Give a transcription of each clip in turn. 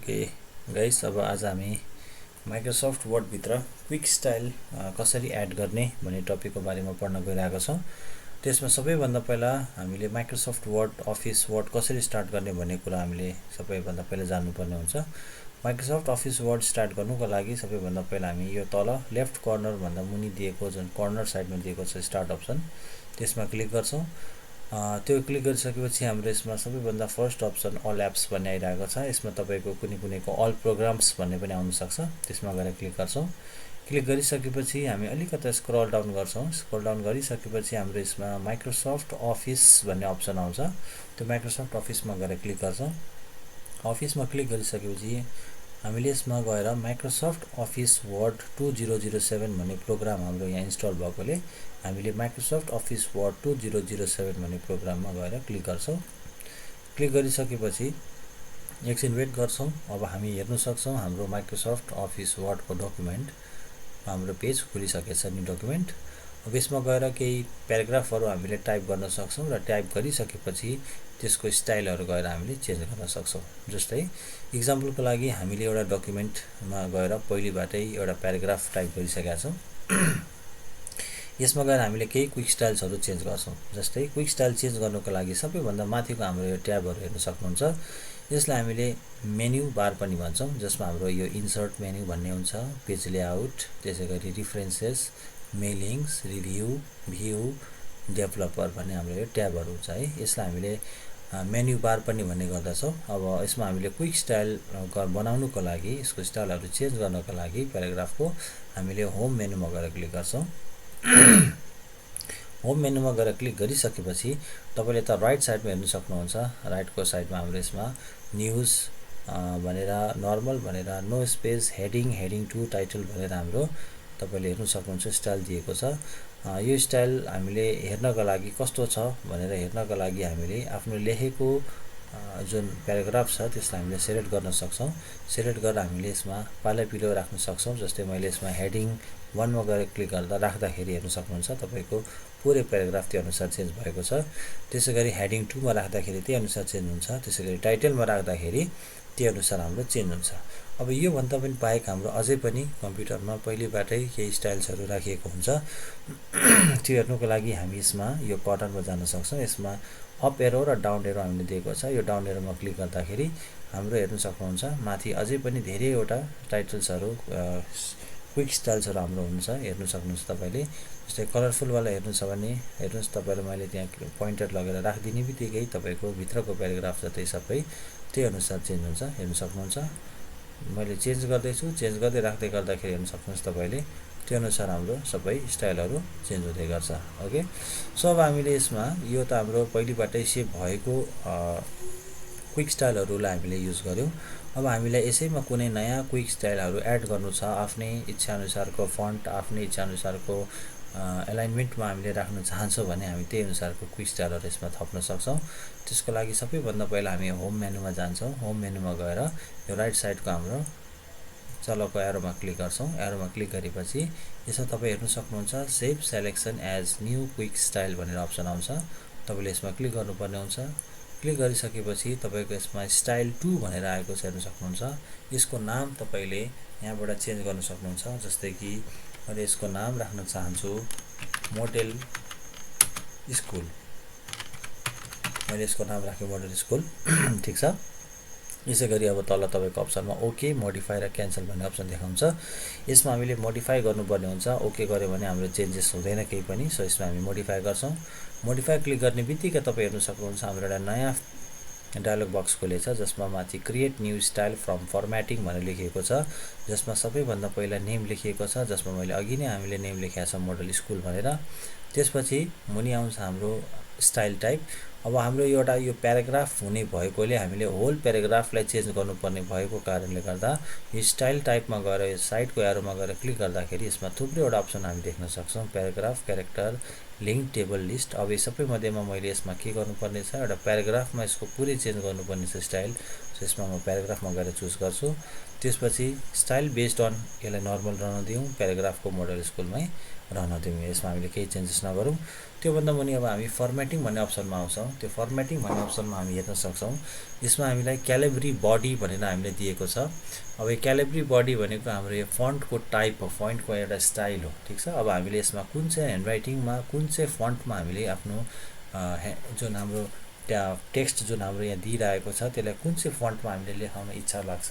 Okay guys, अब आज हामी माइक्रोसफ्ट वर्डभित्र क्विक स्टाइल कसरी एड गर्ने भन्ने टपिकको बारेमा पढ्न गइरहेका छौँ। त्यसमा सबैभन्दा पहिला हामीले माइक्रोसफ्ट वर्ड अफिस वर्ड कसरी स्टार्ट गर्ने भन्ने कुरा हामीले सबैभन्दा पहिला जान्नुपर्ने हुन्छ। माइक्रोसफ्ट अफिस वर्ड स्टार्ट गर्नुको लागि सबैभन्दा पहिला हामी यो तल लेफ्ट कर्नरभन्दा मुनि दिएको जुन कर्नर साइडमा दिएको छ स्टार्ट अप्सन, त्यसमा क्लिक गर्छौँ। त्यो क्लिक गरिसकेपछि हाम्रो यसमा सबैभन्दा फर्स्ट अप्सन अल एप्स भन्ने आइरहेको छ। यसमा तपाईँको कुनैको अल प्रोग्राम्स भन्ने पनि आउन सक्छ। त्यसमा गएर क्लिक गर्छौँ। क्लिक गरिसकेपछि हामी अलिकति स्क्रल डाउन गर्छौँ। स्क्रल डाउन गरिसकेपछि हाम्रो यसमा माइक्रोसफ्ट अफिस भन्ने अप्सन आउँछ। त्यो माइक्रोसफ्ट अफिसमा गएर क्लिक गर्छौँ। अफिसमा क्लिक गरिसकेपछि हामीले यसमा गएर माइक्रोसफ्ट अफिस वर्ड 2007 भन्ने प्रोग्राम हाम्रो यहाँ इन्स्टल भएकोले हामीले माइक्रोसफ्ट अफिस वर्ड 2007 भन्ने प्रोग्राममा गएर क्लिक गर्छौँ। क्लिक गरिसकेपछि एकछिन वेट गर्छौँ। अब हामी हेर्न सक्छौँ हाम्रो माइक्रोसफ्ट अफिस वर्डको डकुमेन्ट हाम्रो पेज खुलिसकेको छ। New document. अब यसमा गएर केही प्याराग्राफहरू हामीले टाइप गर्न सक्छौँ र टाइप गरिसकेपछि त्यसको स्टाइलहरू गएर हामीले चेन्ज गर्न सक्छौँ। जस्तै इक्जाम्पलको लागि हामीले एउटा डकुमेन्टमा गएर पहिलेबाटै एउटा प्याराग्राफ टाइप गरिसकेका छौँ। यसमा गएर हामीले केही क्विक स्टाइल्सहरू चेन्ज गर्छौँ। जस्तै क्विक स्टाइल चेन्ज गर्नुको लागि सबैभन्दा माथिको हाम्रो यो ट्याबहरू हेर्न सक्नुहुन्छ। यसलाई हामीले मेन्यु बार पनि भन्छौँ, जसमा हाम्रो यो इन्सर्ट मेन्यु भन्ने हुन्छ, पेज लेआउट, त्यसै गरी रिफरेन्सेस, मेलिङ्स, रिभ्यू, भ्यू, डेभलपर भन्ने हाम्रो यो ट्याबहरू हुन्छ है। यसलाई हामीले मेन्यु बार पनि भन्ने गर्दछौँ। अब यसमा हामीले क्विक स्टाइल बनाउनुको लागि, यसको स्टाइलहरू चेन्ज गर्नको लागि प्याराग्राफको हामीले होम मेन्युमा गएर क्लिक गर्छौँ। होम मेन्युमा गएर क्लिक गरिसकेपछि तपाईँले त राइट साइडमा हेर्न सक्नुहुन्छ। राइटको साइडमा हाम्रो यसमा न्युज भनेर, नर्मल भनेर, नो स्पेस, हेडिङ 2, टाइटल भनेर हाम्रो तपाईँले हेर्न सक्नुहुन्छ स्टाइल दिएको छ। यो स्टाइल हामीले हेर्नको लागि कस्तो छ भनेर हेर्नको लागि हामीले आफ्नो लेखेको जुन प्याराग्राफ छ त्यसलाई हामीले सेलेक्ट गर्न सक्छौँ। सेलेक्ट गरेर हामीले यसमा पालो पिलो राख्न सक्छौँ। जस्तै मैले यसमा हेडिङ 1 मा गएर क्लिक गर्दा राख्दाखेरि हेर्न सक्नुहुन्छ तपाईँको पुरै प्याराग्राफ त्यो अनुसार चेन्ज भएको छ। त्यसै गरी हेडिङ 2 मा राख्दाखेरि त्यही अनुसार चेन्ज हुन्छ। त्यसै गरी टाइटलमा राख्दाखेरि त्यही अनुसार हाम्रो चेन्ज हुन्छ। अब यो भन्दा पनि बाहेक हाम्रो अझै पनि कम्प्युटरमा पहिलेबाटै केही स्टाइल्सहरू राखिएको हुन्छ। त्यो हेर्नुको लागि हामी यसमा यो बटनमा जान सक्छौँ। यसमा अप एरो र डाउन एरो हामीले दिएको छ। यो डाउन एरोमा क्लिक गर्दाखेरि हाम्रो हेर्न सक्नुहुन्छ माथि अझै पनि धेरैवटा टाइटल्सहरू क्विक स्टाइल्सहरू हाम्रो हुन्छ। हेर्न सक्नुहुन्छ तपाईँले। जस्तै कलरफुलवाला हेर्नु छ भने हेर्नुहोस्, तपाईँले मैले त्यहाँ पोइन्टर लगेर राखिदिने बित्तिकै तपाईँको भित्रको प्याराग्राफ जतै सबै त्यही अनुसार चेन्ज हुन्छ। हेर्न सक्नुहुन्छ मैले चेन्ज गर्दैछु। चेन्ज गर्दै राख्दै गर्दाखेरि हेर्न सक्नुहुन्छ तपाईँले त्यो अनुसार हाम्रो सबै स्टाइलहरू चेन्ज हुँदै गर्छ। ओके, सो अब हामीले यसमा यो त हाम्रो पहिलेबाटै सेभ भएको क्विक स्टाइलहरूलाई हामीले युज गऱ्यौँ। अब हामीलाई यसैमा कुनै नयाँ क्विक स्टाइलहरू एड गर्नु छ, आफ्नै इच्छाअनुसारको फन्ट, आफ्नै इच्छाअनुसारको एलाइनमेन्टमा हामीले राख्न चाहन्छौँ भने हामी त्यही अनुसारको क्विक स्टाइलहरू यसमा थप्न सक्छौँ। त्यसको लागि सबैभन्दा पहिला हामी होम मेन्युमा जान्छौँ। होम मेन्युमा गएर यो राइट साइडको हाम्रो चलको एरोमा क्लिक गर्छौँ। एरोमा क्लिक गरेपछि यसमा तपाईँ हेर्न सक्नुहुन्छ save selection as new quick style भनेर अप्सन आउँछ। तपाईँले यसमा क्लिक गर्नुपर्ने हुन्छ। क्लिक गरिसकेपछि तपाईँको यसमा स्टाइल 2 भनेर आएको छ, हेर्न सक्नुहुन्छ। यसको नाम तपाईँले यहाँबाट चेन्ज गर्न सक्नुहुन्छ। जस्तै कि मैले यसको नाम राख्न चाहन्छु मोडेल स्कुल। मैले यसको नाम राखेँ मोडेल स्कुल। ठिक छ। यसै गरी अब तल तपाईँको अप्सनमा ओके, मोडिफाई र क्यान्सल भन्ने अप्सन देखाउँछ। यसमा हामीले मोडिफाई गर्नुपर्ने हुन्छ। ओके गऱ्यो भने हाम्रो चेन्जेस हुँदैन केही पनि। सो यसमा हामी मोडिफाई गर्छौँ। मोडिफाई क्लिक गर्ने बित्तिकै तपाईँ हेर्न सक्नुहुन्छ हाम्रो एउटा नयाँ डायलग बक्स खुलेछ, जसमा माथि create new style from formatting भनेर लेखिएको छ। जसमा सबैभन्दा पहिला नेम लेखिएको छ, जसमा मैले अघि नै हामीले नेम लेखेको छ मोडल स्कुल भनेर। त्यसपछि मुनि आउँछ हाम्रो स्टाइल टाइप। अब हाम्रो एउटा यो प्याराग्राफ हुने भएकोले हामीले होल प्याराग्राफलाई चेन्ज गर्नुपर्ने भएको कारणले गर्दा यो स्टाइल टाइपमा गएर यो साइडको एरोमा गएर क्लिक गर्दाखेरि यसमा थुप्रैवटा अप्सन हामी देख्न सक्छौँ। Paragraph, character, link, table, list. अब यो सबै मध्येमा मैले यसमा के गर्नुपर्ने छ, एउटा प्याराग्राफमा यसको पुरै चेन्ज गर्नुपर्ने छ स्टाइल। सो यसमा म प्याराग्राफमा गएर चुज गर्छु। त्यसपछि स्टाइल बेस्ड अन यसलाई नर्मल रहन दिउँ, प्याराग्राफको मोडल स्कुलमै रहन दिउँ। यसमा हामीले केही चेन्जेस नगरौँ। त्योभन्दा मुनि अब हामी फर्मेटिङ भन्ने अप्सनमा आउँछौँ। त्यो फर्मेटिङ भन्ने अप्सनमा हामी हेर्न सक्छौँ। यसमा हामीलाई क्यालिब्री बडी भनेर हामीले दिएको छ। अब यो क्यालिब्री बडी भनेको हाम्रो यो फन्टको टाइप हो, फन्टको एउटा स्टाइल हो, ठिक छ। अब हामीले यसमा कुन चाहिँ ह्यान्डराइटिङमा कुन चाहिँ फन्टमा हामीले आफ्नो जुन हाम्रो त्यहाँ टेक्स्ट जुन हाम्रो यहाँ दिइरहेको छ त्यसलाई कुन चाहिँ फन्टमा हामीले लेखाउन इच्छा लाग्छ,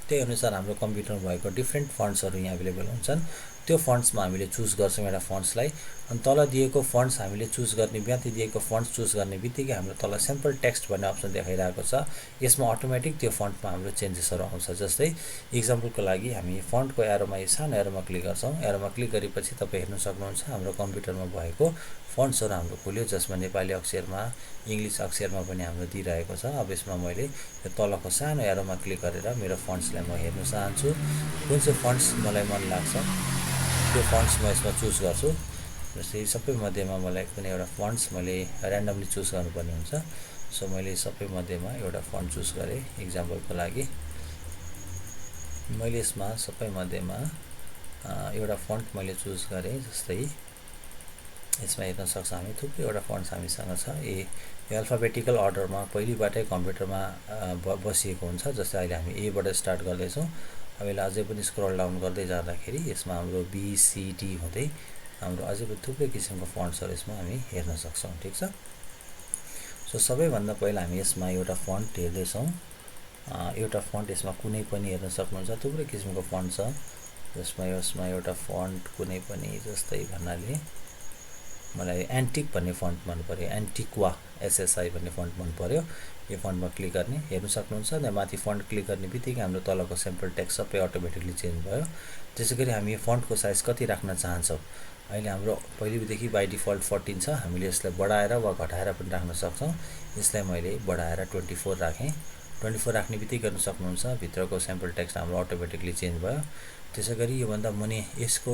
त्यही अनुसार हाम्रो कम्प्युटरमा भएको डिफ्रेन्ट फन्ट्सहरू यहाँ एभाइलेबल हुन्छन्। त्यो फन्ट्समा हामीले चुज गर्छौँ एउटा फन्ट्सलाई। अनि तल दिएको फन्ट्स हामीले चुज गर्ने, माथि दिएको फन्ट्स चुज गर्ने बित्तिकै हाम्रो तल सिम्पल टेक्स्ट भन्ने अप्सन देखाइरहेको छ। यसमा अटोमेटिक त्यो फन्टमा हाम्रो चेन्जेसहरू आउँछ। जस्तै इक्जाम्पलको लागि हामी फन्टको एरोमा, यो सानो एरोमा क्लिक गर्छौँ। एरोमा क्लिक गरेपछि तपाईँ हेर्न सक्नुहुन्छ हाम्रो कम्प्युटरमा भएको फन्ट्सहरू हाम्रो खुल्यो, जसमा नेपाली अक्षरमा, इङ्ग्लिस अक्षरमा पनि हाम्रो दिइरहेको छ। अब यसमा मैले यो तलको सानो एरोमा क्लिक गरेर मेरो फन्ट्सलाई म हेर्न चाहन्छु। कुन चाहिँ फन्ट्स मलाई मन लाग्छ त्यो फन्ट्स म यसमा चुज गर्छु। जस्तै सबै मध्येमा मलाई कुनै एउटा फन्ट्स मैले ऱ्यान्डमली चुज गर्नुपर्ने हुन्छ। सो मैले सबै मध्येमा एउटा फन्ट चुज गरेँ। इक्जाम्पलको लागि मैले यसमा सबै मध्येमा एउटा फन्ट मैले चुज गरेँ। जस्तै यसमा हेर्न सक्छौँ हामी थुप्रैवटा फन्ट्स हामीसँग छ। यो एल्फाबेटिकल अर्डरमा पहिलेबाटै कम्प्युटरमा बसिएको हुन्छ। जस्तै अहिले हामी एबाट स्टार्ट गर्दैछौँ। अब यसलाई अझै पनि स्क्रोल डाउन गर्दै जाँदाखेरि यसमा हाम्रो BCD हुँदै हाम्रो अझै पनि थुप्रै किसिमको फन्ट्सहरू यसमा हामी हेर्न सक्छौँ, ठिक छ। सो सबैभन्दा पहिला हामी यसमा एउटा फन्ट हेर्दैछौँ। एउटा फन्ट यसमा कुनै पनि हेर्न सक्नुहुन्छ, थुप्रै किसिमको फन्ट छ। यसमा एउटा फन्ट कुनै पनि, जस्तै भन्नाले मलाई एन्टिक भन्ने फन्ट मन पर्यो, एन्टिक्वा SSI भन्ने फन्ट मन पर्यो। यो फन्टमा क्लिक गर्ने हेर्न सक्नुहुन्छ। त्यहाँ माथि फन्ट क्लिक गर्ने बित्तिकै हाम्रो तलको सिम्पल टेक्स्ट सबै अटोमेटिकली चेन्ज भयो। त्यसै गरी हामी यो फन्टको साइज कति राख्न चाहन्छौँ। अहिले हाम्रो पहिलेदेखि बाई डिफल्ट 14 छ। हामीले यसलाई बढाएर वा घटाएर पनि राख्न सक्छौँ। यसलाई मैले बढाएर 24 राखेँ। 24 राख्ने बित्तिकै गर्न सक्नुहुन्छ भित्रको सिम्पल टेक्स्ट हाम्रो अटोमेटिकली चेन्ज भयो। त्यसै गरी योभन्दा मुनि यसको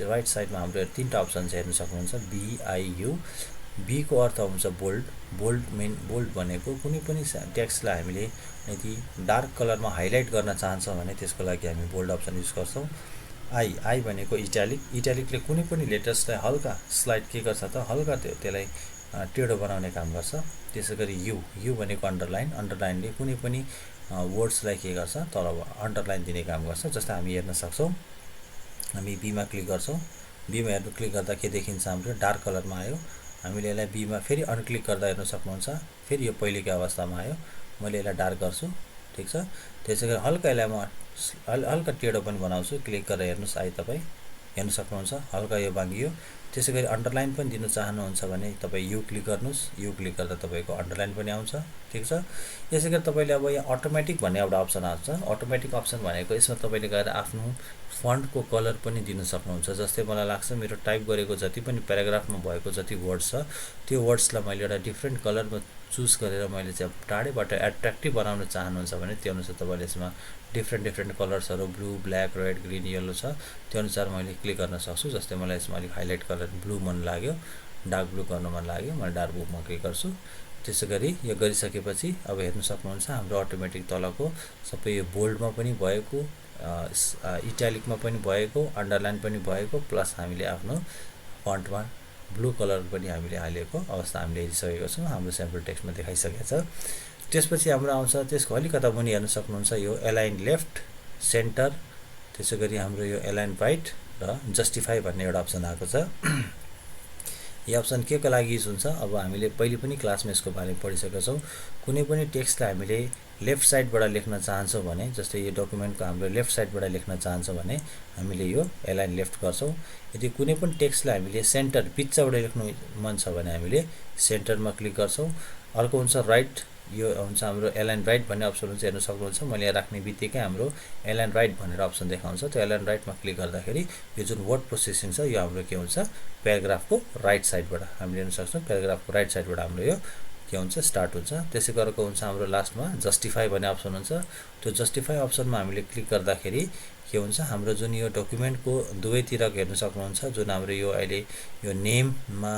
राइट साइडमा हाम्रो तीनवटा अप्सन छ, हेर्न सक्नुहुन्छ। BIU, B को अर्थ हुन्छ बोल्ड। बोल्ड भनेको कुनै पनि टेक्स्टलाई हामीले यदि डार्क कलरमा हाइलाइट गर्न चाहन्छौँ भने त्यसको लागि हामी बोल्ड अप्सन युज गर्छौँ। I भनेको इटालिकले कुनै पनि लेटर्सलाई हल्का स्लाइड के गर्छ त, हल्का त्यसलाई टेढो बनाउने काम गर्छ। त्यसै गरी U भनेको अन्डरलाइनले कुनै पनि वर्ड्सलाई के गर्छ, तल अन्डरलाइन दिने काम गर्छ। जस्तै हामी हेर्न सक्छौँ, हामी बीमा क्लिक गर्छौँ। बीमा हेर्नु क्लिक गर्दा के देखिन्छ, हाम्रो डार्क कलरमा आयो। हामीले यसलाई बीमा फेरि अनक्लिक गर्दा हेर्न सक्नुहुन्छ फेरि यो पहिलेकै अवस्थामा आयो। मैले यसलाई डार्क गर्छु, ठिक छ। त्यसै गरी हल्का यसलाई म हल्का टेढो पनि बनाउँछु। क्लिक गरेर हेर्नुहोस्, तपाईँ हेर्न सक्नुहुन्छ हल्का यो बाँगियो। त्यसै गरी अन्डरलाइन पनि दिन चाहनुहुन्छ भने तपाईँ U क्लिक गर्नुहोस्। U क्लिक गर्दा तपाईँको अन्डरलाइन पनि आउँछ, ठिक छ। यसै गरी तपाईँले अब यहाँ अटोमेटिक भन्ने एउटा अप्सन आउँछ। अटोमेटिक अप्सन भनेको यसमा तपाईँले गएर आफ्नो फन्टको कलर पनि दिन सक्नुहुन्छ। जस्तै मलाई लाग्छ मेरो टाइप गरेको जति पनि प्याराग्राफमा भएको जति वर्ड्स छ त्यो वर्ड्सलाई मैले एउटा डिफ्रेन्ट कलरमा चुज गरेर मैले चाहिँ टाढैबाट एट्र्याक्टिभ बनाउन चाहनुहुन्छ भने त्यो अनुसार तपाईँले यसमा डिफ्रेन्ट कलर्सहरू blue, black, red, green, yellow छ, त्यो अनुसार मैले क्लिक गर्न सक्छु। जस्तै मलाई यसमा अलिक हाइलाइट कलर ब्लू मन लाग्यो, डार्क ब्लू गर्न मन लाग्यो, मैले डार्क ब्लूमा क्लिक गर्छु। त्यसै गरी यो गरिसकेपछि अब हेर्न सक्नुहुन्छ हाम्रो अटोमेटिक तलको सबै यो बोल्डमा पनि भएको, इटालिकमा पनि भएको, अन्डरलाइन पनि भएको, प्लस हामीले आफ्नो फन्टमा ब्लू कलर पनि हामीले हालेको अवस्था हामीले हेरिसकेको छौँ। हाम्रो स्याम्पल टेक्स्टमा देखाइसकेको छ। त्यसपछि हाम्रो आउँछ, त्यसको अलिकता मुनि हेर्न सक्नुहुन्छ यो एलाइन लेफ्ट, सेन्टर, त्यसै गरी हाम्रो यो एलाइन राइट र जस्टिफाई भन्ने एउटा अप्सन आएको छ। यो अप्सन के को लागि युज हुन्छ, अब हामीले पहिले पनि क्लासमा यसको बारेमा पढिसकेका छौँ। कुनै पनि टेक्स्टलाई हामीले लेफ्ट साइडबाट लेख्न चाहन्छौँ भने, जस्तै यो डकुमेन्टको हाम्रो लेफ्ट साइडबाट लेख्न चाहन्छौँ भने हामीले यो एलाइन लेफ्ट गर्छौँ। यदि कुनै पनि टेक्स्टलाई हामीले सेन्टर बिचबाट लेख्नु मन छ भने हामीले सेन्टरमा क्लिक गर्छौँ। अर्को हुन्छ राइट, यो हुन्छ हाम्रो एलाइन राइट भन्ने अप्सन हुन्छ, हेर्न सक्नुहुन्छ। मैले यहाँ राख्ने बित्तिकै हाम्रो एलाइन राइट भनेर अप्सन देखाउँछ। त्यो एलाइन राइटमा क्लिक गर्दाखेरि यो जुन वर्ड प्रोसेसिङ छ यो हाम्रो के हुन्छ, प्याराग्राफको राइट साइडबाट हामीले हेर्न सक्छौँ। प्याराग्राफको राइट साइडबाट हाम्रो यो के हुन्छ, स्टार्ट हुन्छ। त्यसै गरेको हुन्छ हाम्रो लास्टमा जस्टिफाई भन्ने अप्सन हुन्छ। त्यो जस्टिफाई अप्सनमा हामीले क्लिक गर्दाखेरि के हुन्छ हाम्रो जुन यो डकुमेन्टको दुवैतिर हेर्न सक्नुहुन्छ जुन हाम्रो यो अहिले यो नेममा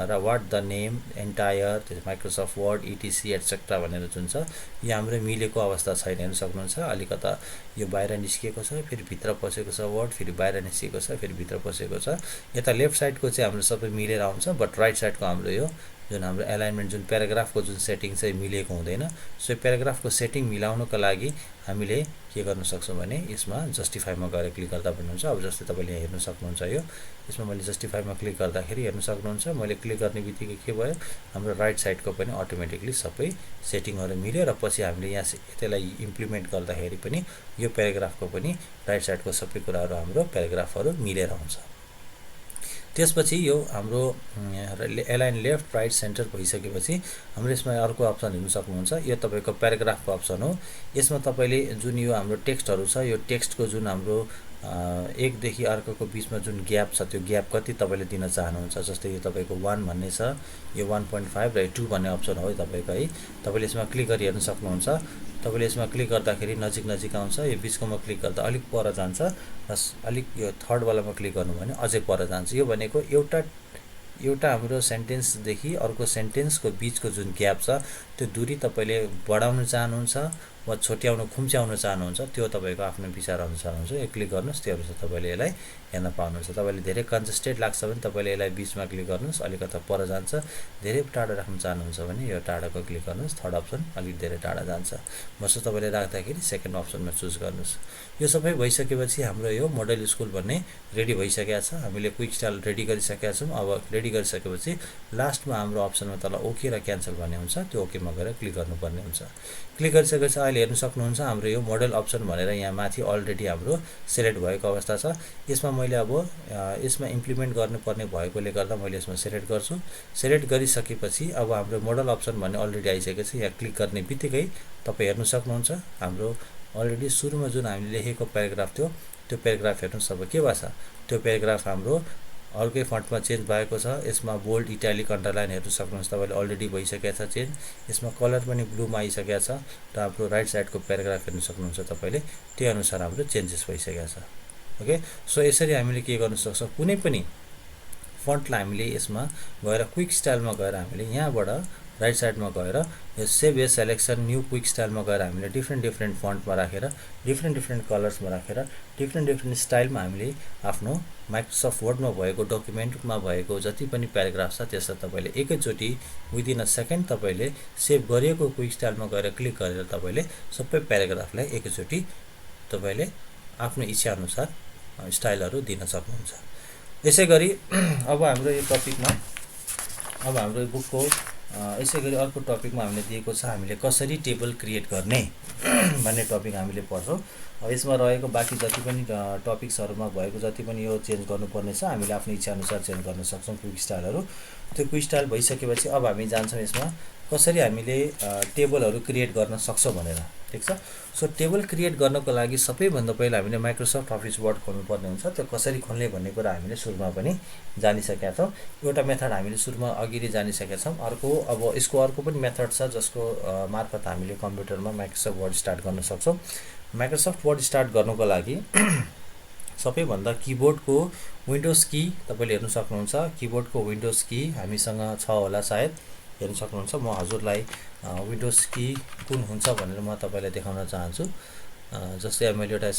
र what the name entire Microsoft word इटिसी etcetera भनेर जुन छ यो हाम्रो मिलेको अवस्था छैन हेर्न सक्नुहुन्छ। अलिकता यो बाहिर निस्किएको छ, फेरि भित्र पसेको छ वर्ड, फेरि बाहिर निस्किएको छ, फेरि भित्र पसेको छ। यता लेफ्ट साइडको चाहिँ हाम्रो सबै मिलेर आउँछ, बट राइट साइडको हाम्रो यो जुन हाम्रो एलाइनमेन्ट जुन प्याराग्राफको जुन सेटिङ चाहिँ मिलेको हुँदैन। सो प्याराग्राफको सेटिङ मिलाउनको लागि हामीले के गर्न सक्छौँ भने यसमा जस्टिफाईमा गएर क्लिक गर्दा पनि हुन्छ। अब जस्तै तपाईँले यहाँ हेर्न सक्नुहुन्छ यो यसमा मैले जस्टिफाईमा क्लिक गर्दाखेरि हेर्न सक्नुहुन्छ मैले क्लिक गर्ने बित्तिकै के भयो हाम्रो राइट साइडको पनि अटोमेटिकली सबै सेटिङहरू मिल्यो र पछि हामीले यहाँ त्यसलाई इम्प्लिमेन्ट गर्दाखेरि पनि यो प्याराग्राफको पनि राइट साइडको सबै कुराहरू हाम्रो प्याराग्राफहरू मिलेर आउँछ। त्यसपछि यो हाम्रो एलाइन लेफ्ट राइट सेन्टर भइसकेपछि हाम्रो यसमा अर्को अप्सन हेर्न सक्नुहुन्छ। यो तपाईँको प्याराग्राफको अप्सन हो। यसमा तपाईँले जुन यो हाम्रो टेक्स्टहरू छ यो टेक्स्टको जुन हाम्रो एकदेखि अर्कोको बिचमा जुन ग्याप छ त्यो ग्याप कति तपाईँले दिन चाहनुहुन्छ। जस्तै यो तपाईँको 1 भन्ने छ, यो 1.5 र 2 भन्ने अप्सन हो तपाईँको है। तपाईँले यसमा क्लिक गरी हेर्न सक्नुहुन्छ। तपाईँले यसमा क्लिक गर्दाखेरि नजिक नजिक आउँछ, यो बिचकोमा क्लिक गर्दा अलिक पर जान्छ र अलिक यो थर्ड वालामा क्लिक गर्नु भने अझै पर जान्छ। यो भनेको एउटा हाम्रो सेन्टेन्सदेखि अर्को सेन्टेन्सको बिचको जुन ग्याप छ त्यो दूरी तपाईँले बढाउन चाहनुहुन्छ वा छुट्याउन खुम्च्याउन चाहनुहुन्छ त्यो तपाईँको आफ्नो विचार अनुसार हुन्छ। यो क्लिक गर्नुहोस्, त्यो अनुसार तपाईँले यसलाई हेर्न पाउनुहुन्छ। तपाईँले धेरै कन्जेस्टेड लाग्छ भने तपाईँले यसलाई बिचमा क्लिक गर्नुहोस्, अलिकता पर जान्छ। धेरै टाढा राख्न चाहनुहुन्छ भने यो टाढाको क्लिक गर्नुहोस्, थर्ड अप्सन अलिक धेरै टाढा जान्छ। जस्तो तपाईँले राख्दाखेरि सेकेन्ड अप्सनमा चुज गर्नुहोस्। यो सबै भइसकेपछि हाम्रो यो मोडल स्कुल भन्ने रेडी भइसकेको छ। हामीले क्विक स्टाइल रेडी गरिसकेका छौँ। अब रेडी गरिसकेपछि लास्टमा हाम्रो अप्सनमा तल ओके र क्यान्सल भन्ने हुन्छ, त्यो ओकेमा गएर क्लिक गर्नुपर्ने हुन्छ। क्लिक गरिसकेपछि अहिले हेर्न सक्नुहुन्छ हाम्रो यो मोडल अप्सन भनेर यहाँ माथि अलरेडी हाम्रो सिलेक्ट भएको अवस्था छ। यसमा मैले अब यसमा इम्प्लिमेन्ट गर्नुपर्ने भएकोले गर्दा मैले यसमा सिलेक्ट गर्छु। सिलेक्ट गरिसकेपछि अब हाम्रो मोडल अप्सन भन्ने अलरेडी आइसकेको छ। यहाँ क्लिक गर्ने बित्तिकै तपाईँ हेर्न सक्नुहुन्छ हाम्रो अलरेडी सुरुमा जुन हामीले लेखेको प्याराग्राफ थियो त्यो प्याराग्राफ हेर्नुहोस् अब के भएको छ। त्यो प्याराग्राफ हाम्रो अर्कै फन्टमा चेन्ज भएको छ। यसमा बोल्ड इटालिक अन्डरलाइन हेर्न सक्नुहुन्छ, तपाईँले अलरेडी भइसकेको छ चेन्ज। यसमा कलर पनि ब्लूमा आइसकेको छ र हाम्रो राइट साइडको प्याराग्राफ हेर्न सक्नुहुन्छ तपाईँले, त्यही अनुसार हाम्रो चेन्जेस भइसकेको छ। ओके, सो यसरी हामीले के गर्न सक्छौँ, कुनै पनि फन्टलाई हामीले यसमा गएर क्विक स्टाइलमा गएर हामीले यहाँबाट राइट साइडमा गएर यो save as selection new quick स्टाइलमा गएर हामीले डिफ्रेन्ट फन्टमा राखेर डिफ्रेन्ट कलर्समा राखेर डिफ्रेन्ट स्टाइलमा हामीले आफ्नो माइक्रोसफ्ट वर्डमा भएको डकुमेन्टमा भएको जति पनि प्याराग्राफ छ त्यसलाई तपाईँले एकैचोटि विदिन अ सेकेन्ड तपाईँले सेभ गरिएको क्विक स्टाइलमा गएर क्लिक गरेर तपाईँले सबै प्याराग्राफलाई एकैचोटि तपाईँले आफ्नो इच्छाअनुसार स्टाइलहरू दिन सक्नुहुन्छ। यसै गरी अब हाम्रो यो टपिकमा अब हाम्रो बुकको यसै गरी अर्को टपिकमा हामीले दिएको छ हामीले कसरी टेबल क्रिएट गर्ने भन्ने टपिक हामीले पढ्छौँ। अब यसमा रहेको बाँकी जति पनि टपिक्सहरूमा भएको जति पनि यो चेन्ज गर्नुपर्ने छ हामीले आफ्नो इच्छाअनुसार चेन्ज गर्न सक्छौँ क्विक स्टाइलहरू। त्यो क्विक स्टाइल भइसकेपछि अब हामी जान्छौँ यसमा कसरी हामीले टेबलहरू क्रिएट गर्न सक्छौँ भनेर, ठिक छ। सो टेबल क्रिएट गर्नको लागि सबैभन्दा पहिला हामीले माइक्रोसफ्ट अफिस वर्ड खोल्नुपर्ने हुन्छ। त्यो कसरी खोल्ने भन्ने कुरा हामीले सुरुमा पनि जानिसकेका छौँ। एउटा मेथड हामीले सुरुमा अघि नै जानिसकेका छौँ। अर्को अब यसको अर्को पनि मेथड छ जसको मार्फत हामीले कम्प्युटरमा माइक्रोसफ्ट वर्ड स्टार्ट गर्न सक्छौँ। माइक्रोसफ्ट वर्ड स्टार्ट गर्नुको लागि सबैभन्दा किबोर्डको विन्डोज की तपाईँले हेर्न सक्नुहुन्छ। किबोर्डको विन्डोज की हामीसँग छ होला सायद, हेर्न सक्नुहुन्छ। म हजुरलाई विन्डोज की कुन हुन्छ भनेर म तपाईँलाई देखाउन चाहन्छु। जस्तै अब मैले एउटा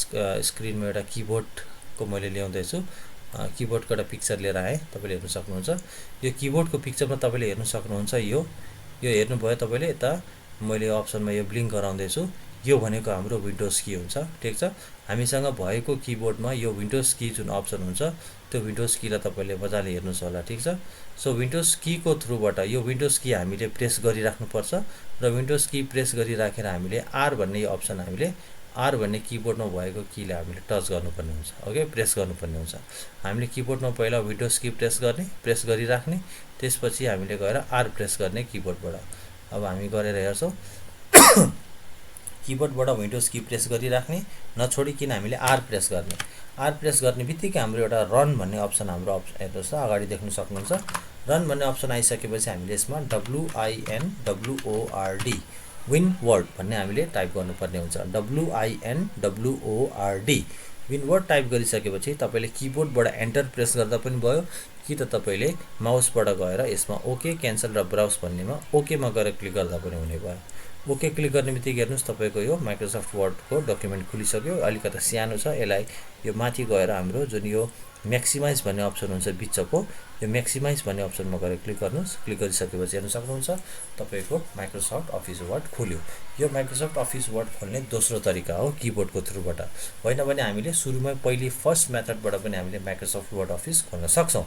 स्क्रिनमा एउटा किबोर्डको मैले ल्याउँदैछु, किबोर्डको एउटा पिक्चर लिएर आएँ, तपाईँले हेर्न सक्नुहुन्छ। यो किबोर्डको पिक्चरमा तपाईँले हेर्न सक्नुहुन्छ। यो हेर्नुभयो तपाईँले, यता मैले अप्सनमा यो ब्लिङ्क गराउँदैछु। यो भनेको हाम्रो विन्डोज की हुन्छ, ठिक छ। हामीसँग भएको किबोर्डमा यो विन्डोज की जुन अप्सन हुन्छ त्यो विन्डोज कीलाई तपाईँले मजाले हेर्नुहोस् होला, ठिक छ। सो विन्डोज कीको थ्रुबाट यो विन्डोज की हामीले प्रेस गरिराख्नुपर्छ र विन्डोज की प्रेस गरिराखेर हामीले आर भन्ने यो अप्सन हामीले आर भन्ने किबोर्डमा भएको कीलाई हामीले टच गर्नुपर्ने हुन्छ। ओके, प्रेस गर्नुपर्ने हुन्छ। हामीले किबोर्डमा पहिला विन्डोज की प्रेस गर्ने, प्रेस गरिराख्ने, त्यसपछि हामीले गएर आर प्रेस गर्ने किबोर्डबाट। अब हामी गरेर हेर्छौँ। किबोर्डबाट विन्डोज की प्रेस गरिराख्ने, नछोडिकन हामीले आर प्रेस गर्ने। आर प्रेस गर्ने बित्तिकै हाम्रो एउटा रन भन्ने अप्सन हाम्रो हेर्नुहोस् अगाडि देख्न सक्नुहुन्छ। रन भन्ने अप्सन आइसकेपछि हामीले यसमा WINWORD विन वर्ड भन्ने हामीले टाइप गर्नुपर्ने हुन्छ। WINWORD विन वर्ड टाइप गरिसकेपछि तपाईँले किबोर्डबाट एन्टर प्रेस गर्दा पनि भयो, कि त तपाईँले माउसबाट गएर यसमा ओके क्यान्सल र ब्राउज भन्नेमा ओकेमा गएर क्लिक गर्दा पनि हुने भयो। ओके क्लिक गर्ने बित्तिकै हेर्नुहोस् तपाईँको यो माइक्रोसफ्ट वर्डको डकुमेन्ट खुलिसक्यो। अलिकति सानो छ, यसलाई यो माथि गएर हाम्रो जुन यो म्याक्सिमाइज भन्ने अप्सन हुन्छ बिचको, यो म्याक्सिमाइज भन्ने अप्सनमा गएर क्लिक गर्नुहोस्। क्लिक गरिसकेपछि हेर्न सक्नुहुन्छ तपाईँको माइक्रोसफ्ट अफिस वर्ड खुल्यो। यो माइक्रोसफ्ट अफिस वर्ड खोल्ने दोस्रो तरिका हो किबोर्डको थ्रुबाट, होइन भने हामीले सुरुमै पहिले फर्स्ट मेथडबाट पनि हामीले माइक्रोसफ्ट वर्ड अफिस खोल्न सक्छौँ।